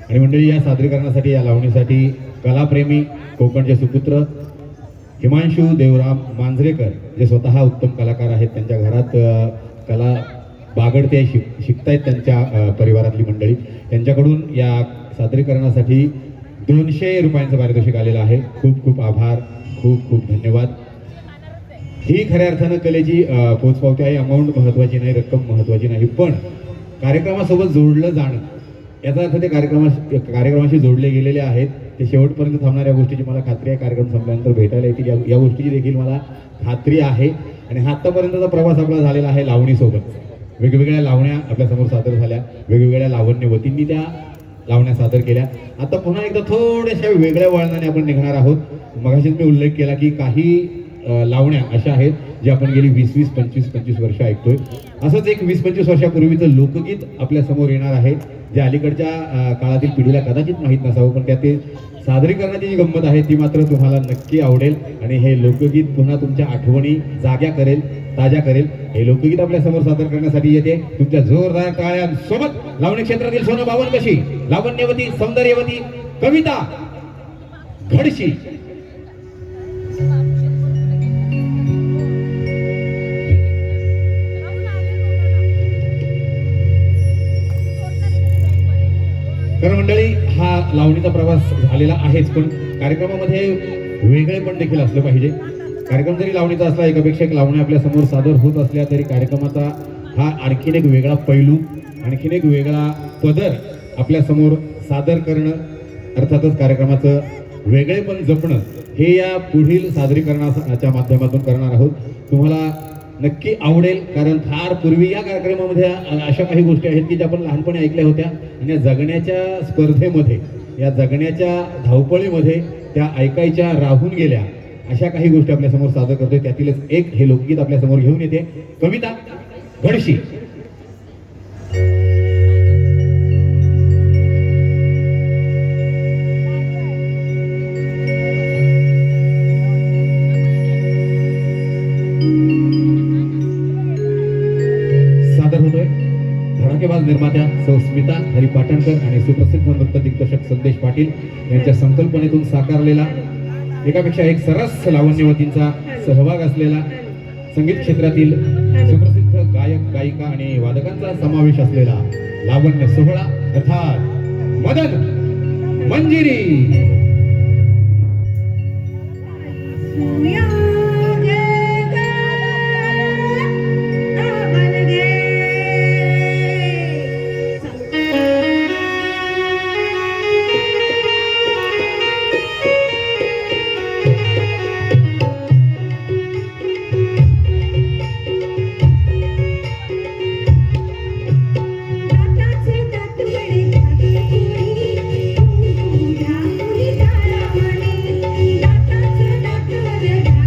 आणि मंडळी, या सादरीकरणासाठी, या लावणीसाठी कलाप्रेमी कोकणचे सुपुत्र हिमांशू देवराम मांजरेकर, जे स्वतः उत्तम कलाकार आहेत, त्यांच्या घरात कला बागडते, शिकतायत त्यांच्या परिवारातली मंडळी, त्यांच्याकडून या सादरीकरणासाठी 200 रुपयांचं पारितोषिक आलेलं आहे. खूप खूप आभार, खूप खूप धन्यवाद. ही खऱ्या अर्थानं कलेची पोचपावती आहे. अमाऊंट महत्त्वाची नाही, रक्कम महत्त्वाची नाही, पण कार्यक्रमासोबत जोडलं जाणं, याचा अर्थ ते कार्यक्रमाशी जोडले गेलेले आहेत. ते शेवटपर्यंत थांबणाऱ्या गोष्टीची मला खात्री आहे. कार्यक्रम संपल्यानंतर भेटायला येतील या गोष्टीची देखील मला खात्री आहे. आणि हा आत्तापर्यंतचा प्रवास आपला झालेला आहे लावणीसोबत. वेगवेगळ्या लावण्या आपल्यासमोर सादर झाल्या, वेगवेगळ्या लावण्यवतींनी त्या लावण्या सादर केल्या. आता पुन्हा एकदा थोड्याशा वेगळ्या वळणाने आपण निघणार आहोत. मगाशीच मी उल्लेख केला की काही लावण्या अशा आहेत जे आपण गेली 20-20, 25-25 वर्ष ऐकतोय. असंच एक 20-25 वर्षापूर्वीचं लोकगीत आपल्या समोर येणार आहे, जे अलीकडच्या काळातील पिढीला कदाचित माहीत नसावं, पण त्यात ते सादरीकरणाची जी गंमत आहे ती मात्र तुम्हाला नक्की आवडेल. आणि हे लोकगीत पुन्हा तुमच्या आठवणी जाग्या करेल, ताज्या करेल. हे लोकगीत आपल्या समोर सादर करण्यासाठी येते तुमच्या जोरदार टाळ्यांसोबत लावणी क्षेत्रातील सोनं बावन कशी, लावण्यवती, सौंदर्यवती कविता घडशी. कारण मंडळी, हा लावणीचा प्रवास झालेला आहेच, पण कार्यक्रमामध्ये वेगळे पण देखील असलं पाहिजे. कार्यक्रम जरी लावणीचा असला, एकापेक्षा एक लावणी आपल्या समोर सादर होत असल्या तरी कार्यक्रमाचा हा आणखीन एक वेगळा पैलू, आणखीन एक वेगळा पदर आपल्या समोर सादर करणं, अर्थातच कार्यक्रमाचं वेगळेपण जपणं, हे या पुढील सादरीकरणाच्या माध्यमातून करणार आहोत. तुम्हाला नक्की आवडेल, कारण फार पूर्वी या कार्यक्रमामध्ये अशा काही गोष्टी आहेत की ज्या आपण लहानपणी ऐकल्या होत्या आणि या जगण्याच्या स्पर्धेमध्ये, या जगण्याच्या धावपळीमध्ये त्या ऐकायच्या राहून गेल्या. अशा काही गोष्टी आपल्यासमोर सादर करतोय. त्यातीलच एक हे लोकगीत आपल्यासमोर घेऊन येते कविता घडशी. सादर होतोय धडाकेबाज निर्मात्या सौ स्मिता हरी पाटणकर आणि सुप्रसिद्ध नृत्य दिग्दर्शक संदेश पाटील यांच्या संकल्पनेतून साकारलेला, एकापेक्षा एक सरस लावण्यवतींचा सहभाग असलेला, संगीत क्षेत्रातील सुप्रसिद्ध गायक, गायिका आणि वादकांचा समावेश असलेला लावण्य सोहळा अर्थात मदन मंजिरी. दाताचं दात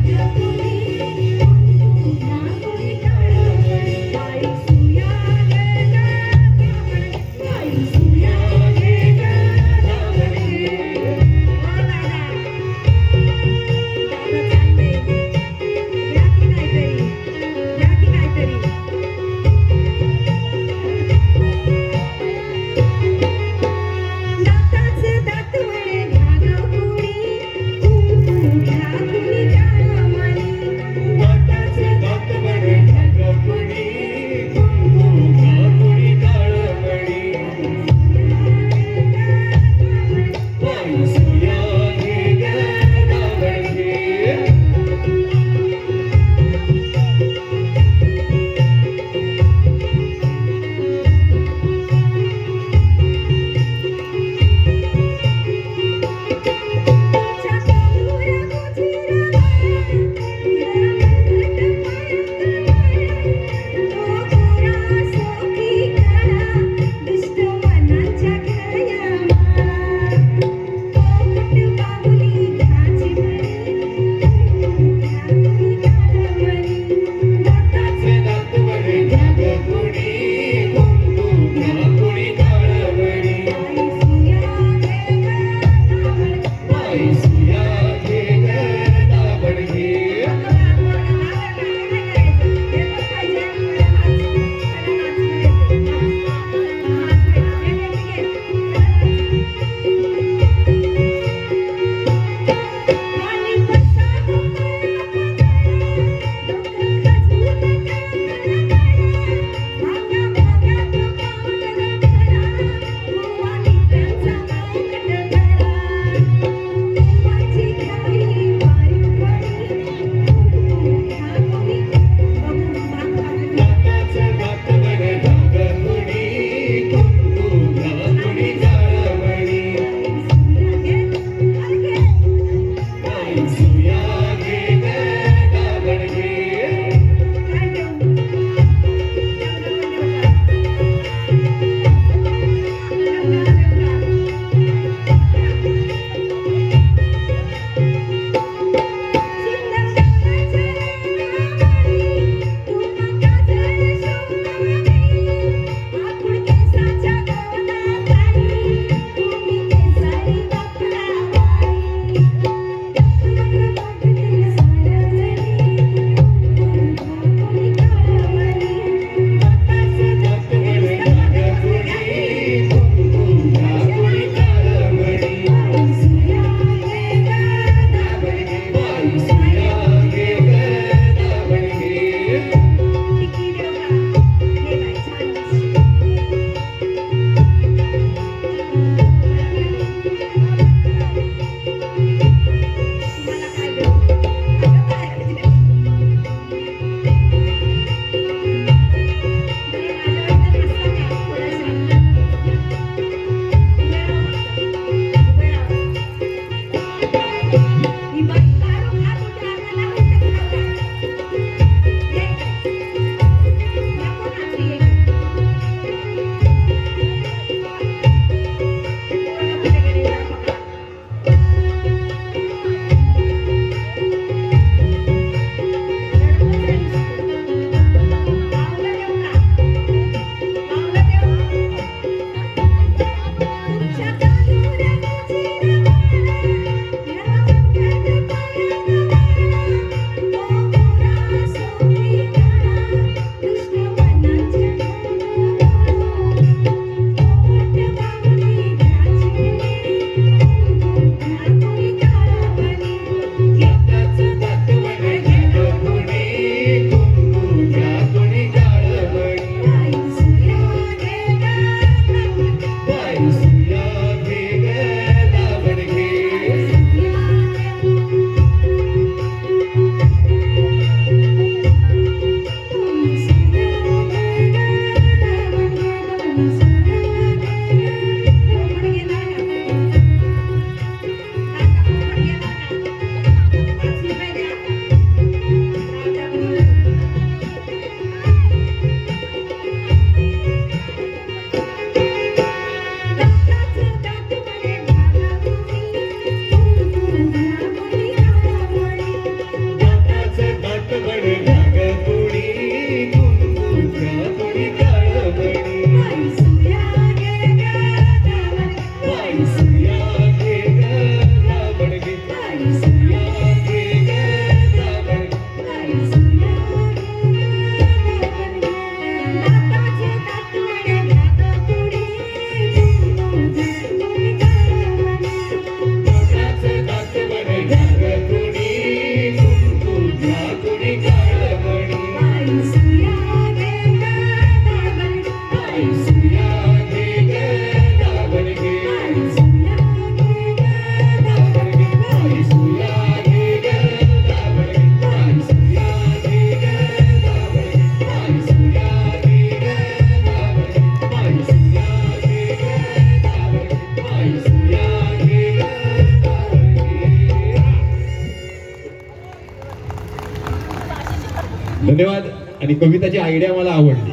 धन्यवाद. आणि कविताची आयडिया मला आवडली.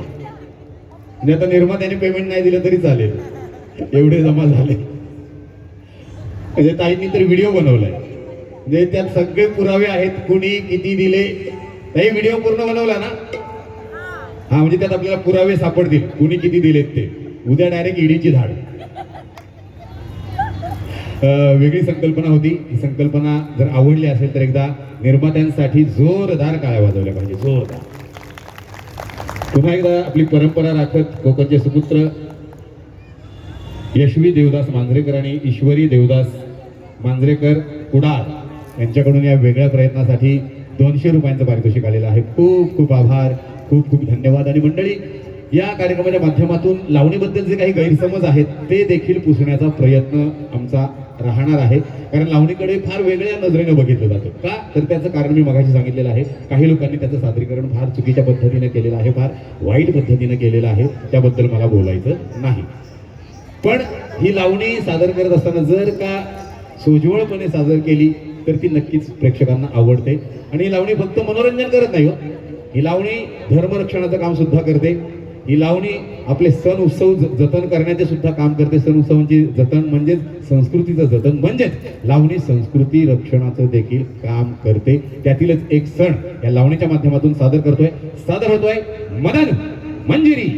म्हणजे आता निर्मात्याने पेमेंट नाही दिलं तरी चालेल, एवढे जमा झाले. म्हणजे ताईंनी तर व्हिडिओ बनवलाय, म्हणजे त्यात सगळे पुरावे आहेत, कुणी किती दिले. ताई व्हिडिओ पूर्ण बनवला ना? हा, म्हणजे त्यात आपल्याला पुरावे सापडतील कुणी किती दिलेत ते. उद्या डायरेक्ट ईडीची धाड. वेगळी संकल्पना होती. ही संकल्पना जर आवडली असेल तर एकदा निर्मात्यांसाठी जोरदार टाळ्या वाजवल्या पाहिजे, जोरदार. पुन्हा एकदा आपली परंपरा राखत कोकणचे सुपुत्र यशवी देवदास मांजरेकर आणि ईश्वरी देवदास मांजरेकर कुडाळ यांच्याकडून या वेगळ्या प्रयत्नासाठी 200 रुपयांचं पारितोषिक आलेलं आहे. खूप खूप आभार, खूप खूप धन्यवाद. आणि मंडळी, या कार्यक्रमाच्या माध्यमातून लावणीबद्दल जे काही गैरसमज आहेत ते देखील पुसण्याचा प्रयत्न आमचा राहणार आहे. कारण लावणीकडे फार वेगळ्या नजरेनं बघितलं जातं. का तर त्याचं कारण मी मगाशी सांगितलेलं आहे. काही लोकांनी त्याचं सादरीकरण फार चुकीच्या पद्धतीने केलेलं आहे, फार वाईट पद्धतीने केलेलं आहे. त्याबद्दल मला बोलायचं नाही. पण ही लावणी सादर करत असताना जर का सोज्वळपणे सादर केली तर ती नक्कीच प्रेक्षकांना आवडते. आणि ही लावणी फक्त मनोरंजन करत नाही हो, ही लावणी धर्मरक्षणाचं काम सुद्धा करते. ही लावणी आपले सण उत्सव जतन करण्याचे सुद्धा काम करते. सण उत्सवांची जतन म्हणजेच संस्कृतीचं जतन, म्हणजेच लावणी संस्कृती रक्षणाचं देखील काम करते. त्यातीलच एक सण या लावणीच्या माध्यमातून सादर होतोय मदन मंजिरी.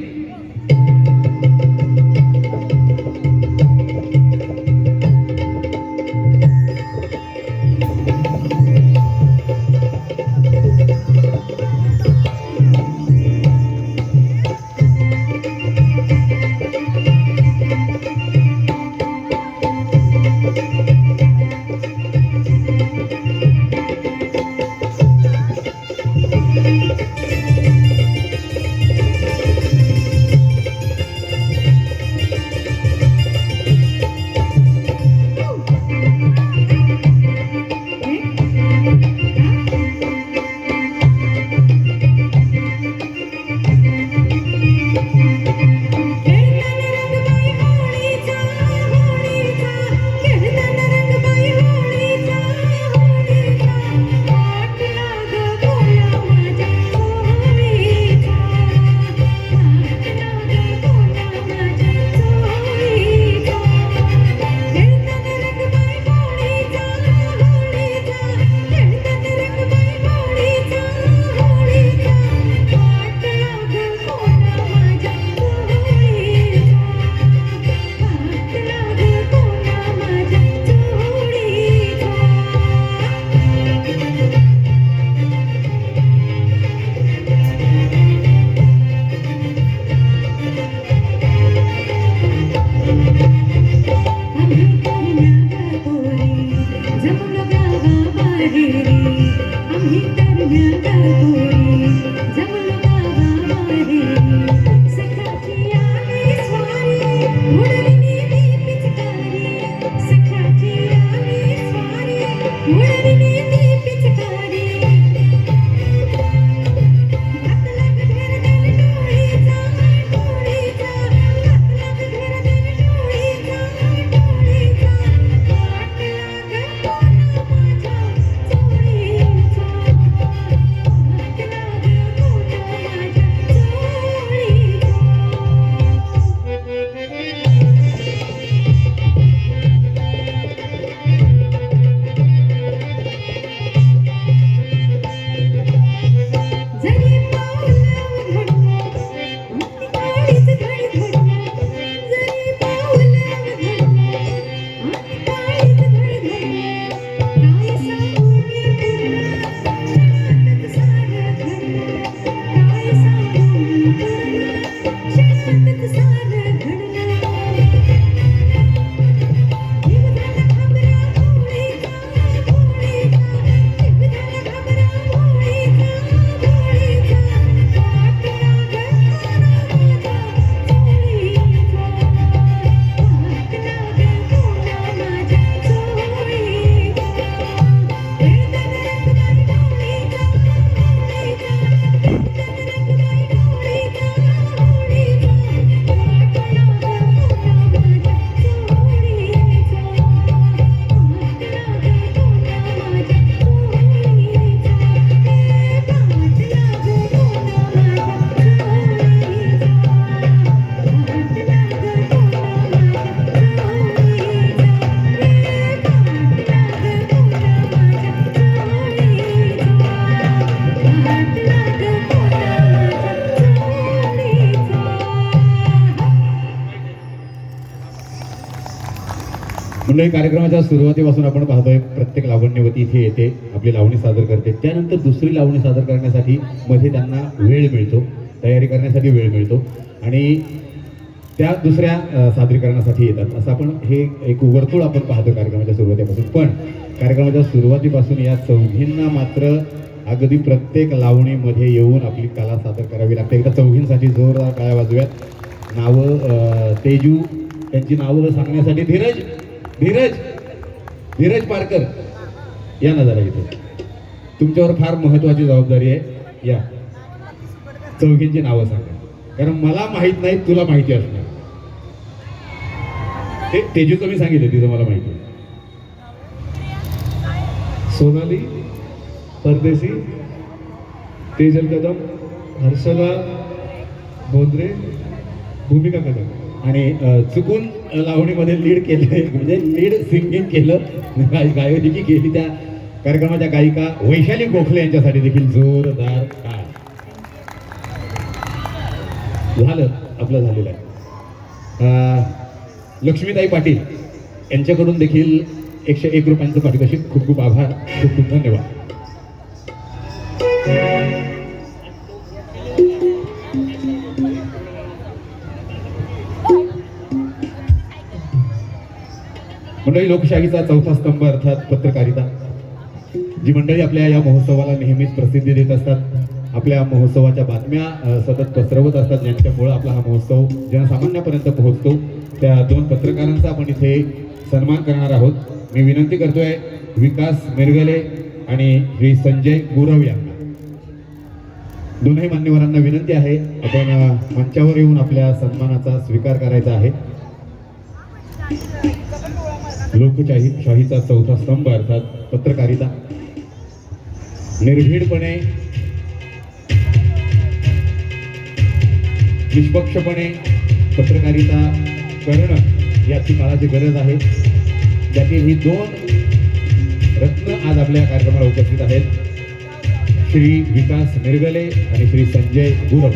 मंडळी, कार्यक्रमाच्या सुरुवातीपासून आपण पाहतोय प्रत्येक लावण्यवती इथे येते, आपली लावणी सादर करते. त्यानंतर दुसरी लावणी सादर करण्यासाठी मध्ये त्यांना वेळ मिळतो, तयारी करण्यासाठी वेळ मिळतो आणि त्या दुसऱ्या सादरीकरणासाठी येतात. असं आपण हे एक वर्तुळ आपण पाहतो कार्यक्रमाच्या सुरुवातीपासून. पण कार्यक्रमाच्या सुरुवातीपासून या चौघींना मात्र अगदी प्रत्येक लावणीमध्ये येऊन आपली कला सादर करावी लागते. एकदा चौघींसाठी जोरदार टाळ्या वाजूयात. नावं तेजू, त्यांची नावं सांगण्यासाठी धीरज पारकर या ना जरा इथे. तुमच्यावर फार महत्वाची जबाबदारी आहे. या चौघींची नावं सांगा, कारण मला माहित नाही, तुला माहिती असणार. ते तेजूचं मी सांगितलं, तिचं मला माहिती आहे. सोनाली परदेसी, तेजल कदम, हर्षदा बोंद्रे, भूमिका कदम. आणि चुकून लावणीमध्ये लीड केले, म्हणजे लीड सिंगिंग केलं, गायकी केली त्या कार्यक्रमाच्या गायिका वैशाली गोखले यांच्यासाठी देखील जोरदार टाळ. झालं आपलं झालेलं आहे. लक्ष्मीताई पाटील यांच्याकडून देखील 101 रुपयांचं पारितोषिक. खूप खूप आभार, खूप खूप धन्यवाद. मंडळी, लोकशाहीचा चौथा स्तंभ अर्थात पत्रकारिता, जी मंडळी आपल्या या महोत्सवाला नेहमीच प्रसिद्धी देत असतात, आपल्या महोत्सवाच्या बातम्या सतत पसरवत असतात, ज्यांच्यामुळं आपला हा महोत्सव जनसामान्यापर्यंत पोहोचतो, त्या दोन पत्रकारांचा आपण इथे सन्मान करणार आहोत. मी विनंती करतोय विकास मिरगले आणि श्री संजय गुरव यांना, दोनही मान्यवरांना विनंती आहे, आपण मंचावर येऊन आपल्या सन्मानाचा स्वीकार करायचा आहे. लोकशाहीचा चौथा स्तंभ अर्थात पत्रकारिता, निर्भीडपणे निष्पक्षपणे पत्रकारिता करणं याची काळाची गरज आहे. त्यातील ही दोन रत्न आज आपल्या कार्यक्रमाला उपस्थित आहेत, श्री विकास मिरगले आणि श्री संजय गुरव.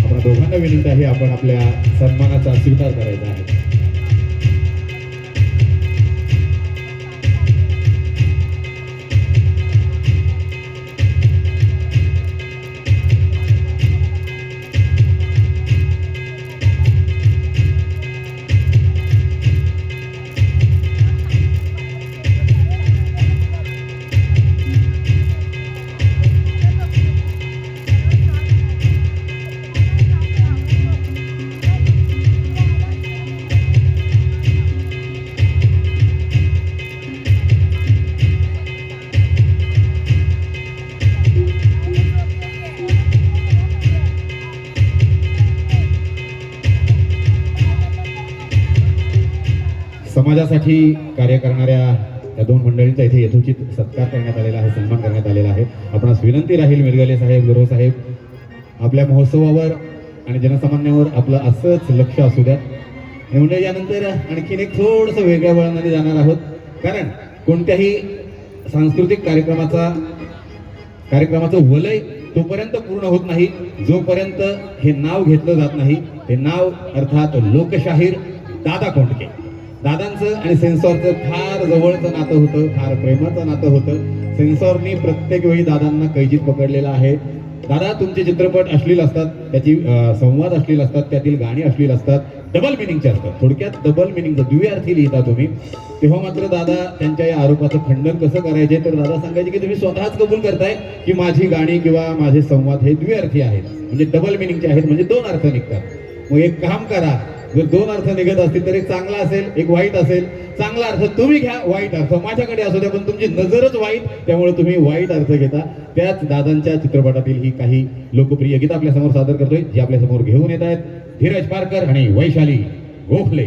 आपण दोघांना विनंती आहे, आपण आपल्या सन्मानाचा स्वीकार करायचा आहे. समाजासाठी कार्य करणाऱ्या या दोन मंडळींचा इथे यथोचित सत्कार करण्यात आलेला आहे, सन्मान करण्यात आलेला आहे. आपणास विनंती राहील मिरगले साहेब, गुरव साहेब, आपल्या महोत्सवावर आणि जनसामान्यावर आपलं असंच लक्ष असू द्या. म्हणजे यानंतर आणखीन एक थोडंसं वेगळ्या वळणाने जाणार आहोत, कारण कोणत्याही सांस्कृतिक कार्यक्रमाचं वलय तोपर्यंत पूर्ण होत नाही जोपर्यंत हे नाव घेतलं जात नाही. हे नाव अर्थात लोकशाहीर दादा कोंडके. दादांचं आणि सेन्सॉरचं फार जवळचं नातं होतं, फार प्रेमाचं नातं होतं. सेन्सॉरनी प्रत्येक वेळी दादांना कैजीत पकडलेलं आहे. दादा, तुमचे चित्रपट अश्लील असतात, त्याची संवाद अश्लील असतात, त्यातील गाणी अश्लील असतात, डबल मिनिंगचे असतात. थोडक्यात डबल मिनिंगचं द्विअर्थी लिहिता तुम्ही. तेव्हा मात्र दादा त्यांच्या या आरोपाचं खंडन कसं करायचे, तर दादा सांगायचे की तुम्ही स्वतःच कबूल करताय की माझी गाणी किंवा माझे संवाद हे द्विअर्थी आहेत, म्हणजे डबल मिनिंगचे आहेत, म्हणजे दोन अर्थ निघतात. मग एक काम करा, जर दोन अर्थ निघत असतील तर एक चांगला असेल, एक वाईट असेल. चांगला अर्थ तुम्ही घ्या, वाईट अर्थ माझ्याकडे असू द्या, पण तुमची नजरच वाईट, त्यामुळे तुम्ही वाईट अर्थ घेता. त्याच दादांच्या चित्रपटातील ही काही लोकप्रिय गीत आपल्या समोर सादर करतोय, जी आपल्या समोर घेऊन येत आहेत धीरज पारकर आणि वैशाली गोखले.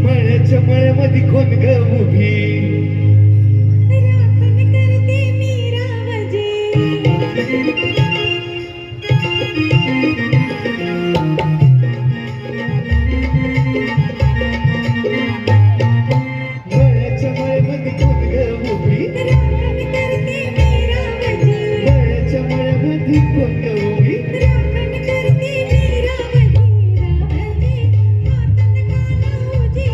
मळ्याच्या मळ्यामध्ये कोण ग उभी, राखण करते मी रावजे. मळ्याच्या मळ्यामध्ये कोण ग उभी, राखण करते मी रावजे. मळ्याच्या मळ्यामध्ये कोण ग उभी, राखण करते मी रावजे. रावजे हातन कानावजे.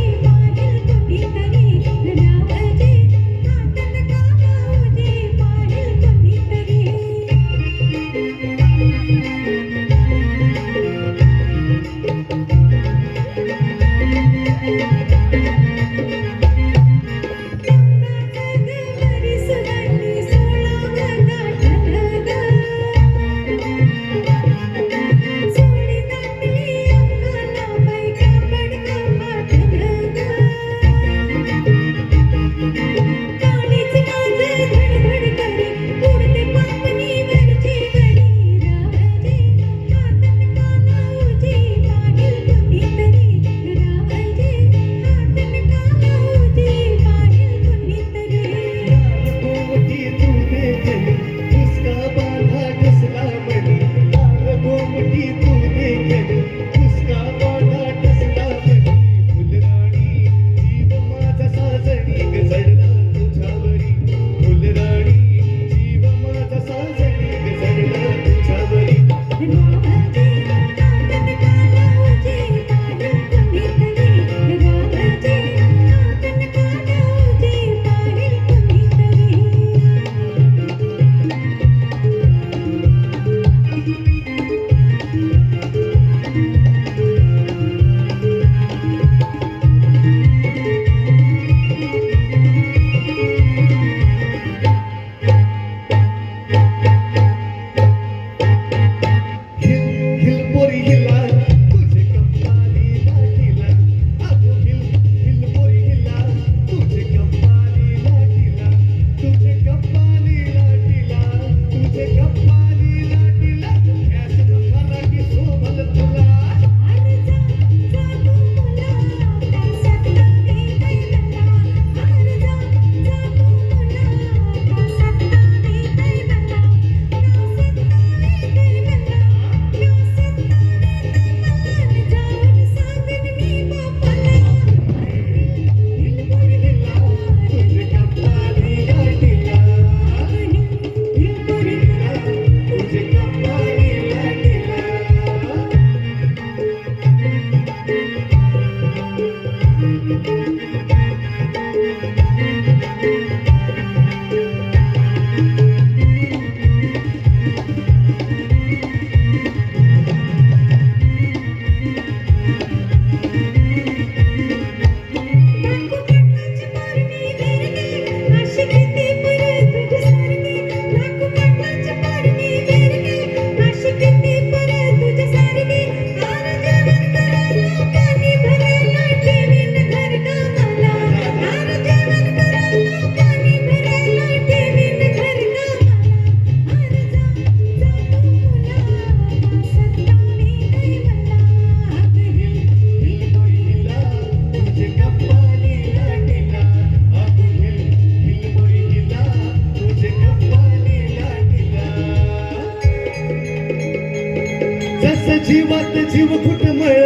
जसं जीवात जीव कुटमळ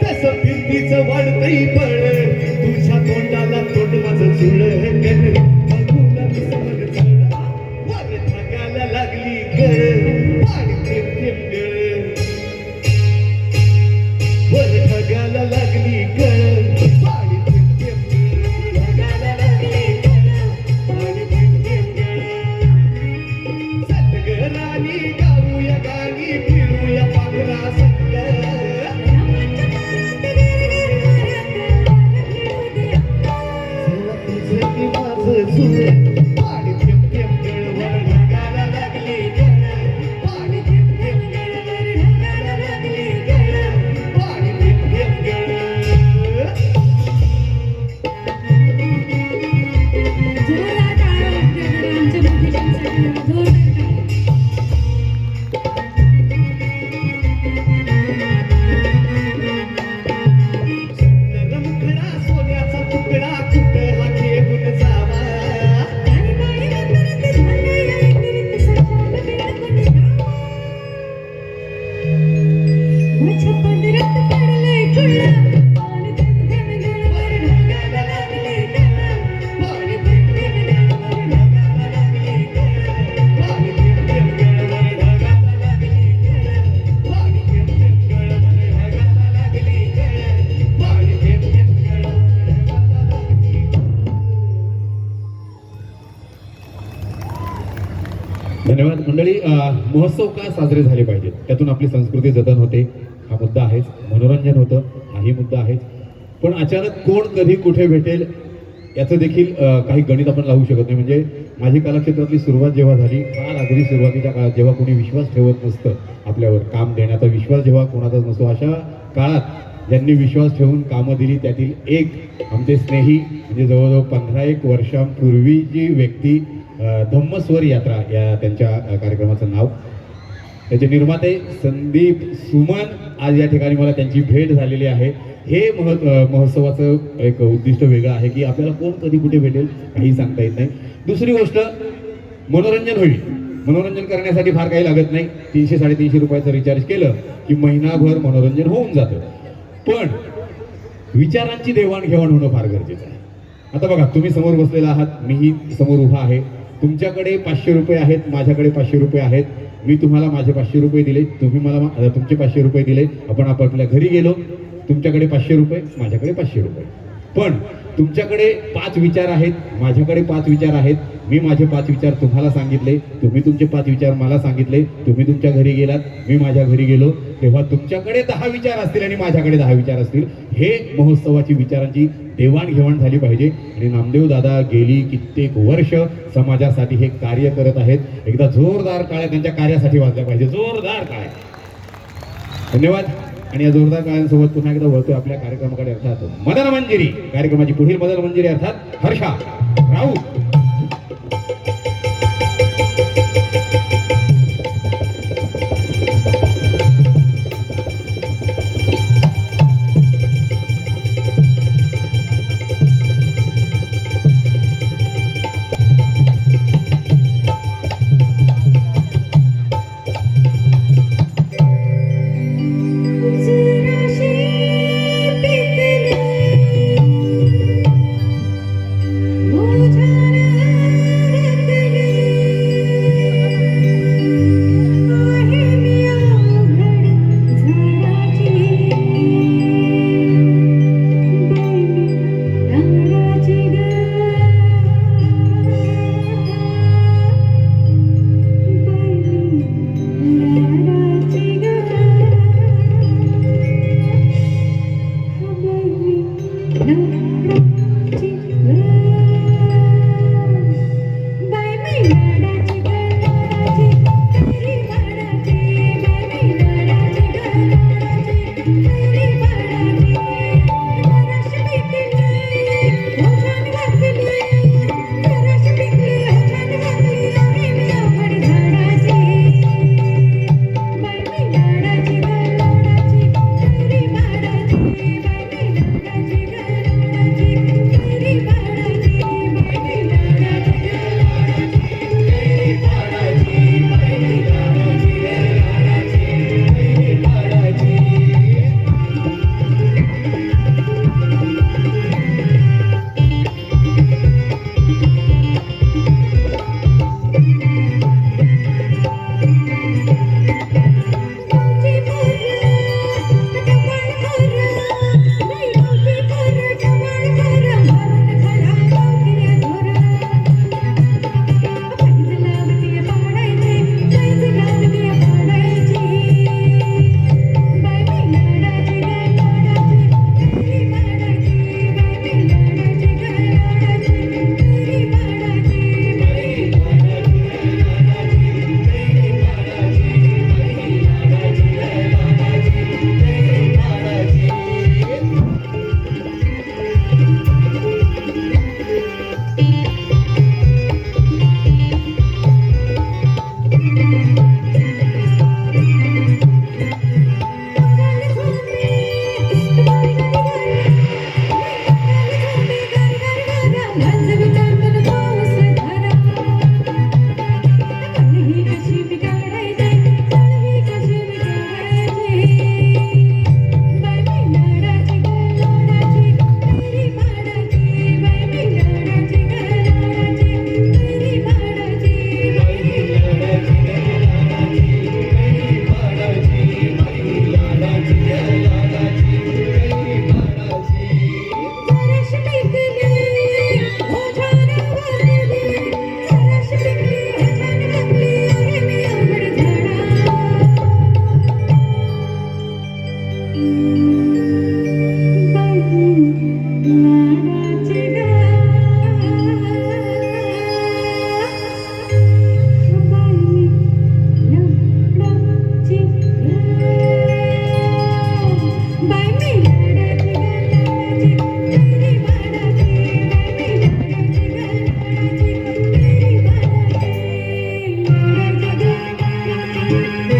तसं भिंतीचं वाढतही बळ तुझ्या तोंडाला तोंड माझं जुळ बघून मी समज चळ वर ढगाला लागली गळ पाणी थेंब थेंब गळ वर ढगाला लागली गळ पाणी थेंब थेंब गळ ढगाला लागली गळ पाणी थेंब थेंब गळ सतगरानी गाऊया गाणी फिरूया पाखरा संग जोरदार टाळ्या वाजते आमच्या मुलींसाठी जोरदार टाळ्या रमखडा सोन्याचा तुकडा कुठं हा घेऊन जावा आणि बाई वंदनात झालं या एकरीत सजावलं बेडकोट गावा. माझ्या पदरात पडलंय खुळं पाणी थेंब थेंब गळवर ढगाला लागले गळ पाणी थेंब थेंब गळवर ढगाला लागले गळ पाणी थेंब थेंब गळवर ढगाला लागली गळ पाणी थेंब थेंब गळवर ढगाला लागली गळ पाणी थेंब थेंब गळवर ढगाला लागली धन्यवाद मंडळी. महोत्सव का साजरे झाले पाहिजेत त्यातून आपली संस्कृती जतन होते हा मुद्दा आहेच, मनोरंजन होतं हाही मुद्दा आहेच. पण अचानक कोण कधी कुठे भेटेल याचं देखील काही गणित आपण लावू शकत नाही. म्हणजे माझी कलाक्षेत्रातली सुरुवात जेव्हा झाली फार अगदी सुरुवातीच्या काळात जेव्हा कोणी विश्वास ठेवत नसतं आपल्यावर काम देण्याचा विश्वास जेव्हा कोणाचाच नसतो अशा काळात ज्यांनी विश्वास ठेवून कामं दिली त्यातील एक आमचे स्नेही म्हणजे जवळजवळ 15-1 वर्षांपूर्वीची व्यक्ती धम्मस्वर यात्रा या त्यांच्या कार्यक्रमाचं नाव. त्याचे निर्माते संदीप सुमन आज या ठिकाणी मला त्यांची भेट झालेली आहे. हे महोत्सवाचं एक उद्दिष्ट वेगळं आहे की आपल्याला कोण कधी कुठे भेटेल काही सांगता येत नाही. दुसरी गोष्ट मनोरंजन होईल. मनोरंजन करण्यासाठी फार काही लागत नाही. 300-350 रुपयाचं रिचार्ज केलं की महिनाभर मनोरंजन होऊन जातं. पण विचारांची देवाणघेवाण होणं फार गरजेचं आहे. आता बघा तुम्ही समोर बसलेला आहात मीही समोर उभा आहे. तुमच्याकडे 500 रुपये आहेत माझ्याकडे 500 रुपये आहेत. मी तुम्हाला माझे 500 रुपये दिले तुम्ही मला तुमचे 500 रुपये दिले आपण आपापल्या घरी गेलो. तुमच्याकडे 500 रुपये माझ्याकडे 500 रुपये. पण तुमच्याकडे 5 विचार आहेत माझ्याकडे 5 विचार आहेत. मी माझे 5 विचार तुम्हाला सांगितले तुम्ही तुमचे 5 विचार मला सांगितले. तुम्ही तुमच्या घरी गेलात मी माझ्या घरी गेलो. तेव्हा तुमच्याकडे 10 विचार असतील आणि माझ्याकडे 10 विचार असतील. हे महोत्सवाची विचारांची देवाणघेवाण झाली पाहिजे. आणि नामदेव दादा गेली कित्येक वर्ष समाजासाठी हे कार्य करत आहेत. एकदा जोरदार टाळ्या त्यांच्या कार्यासाठी वाजल्या पाहिजे. जोरदार टाळ्या. धन्यवाद. आणि या जोरदार टाळ्यांसोबत पुन्हा एकदा वळतोय आपल्या कार्यक्रमाकडे अर्थात मदन मंजिरी कार्यक्रमाची पुढील मदन मंजिरी अर्थात हर्षा राऊत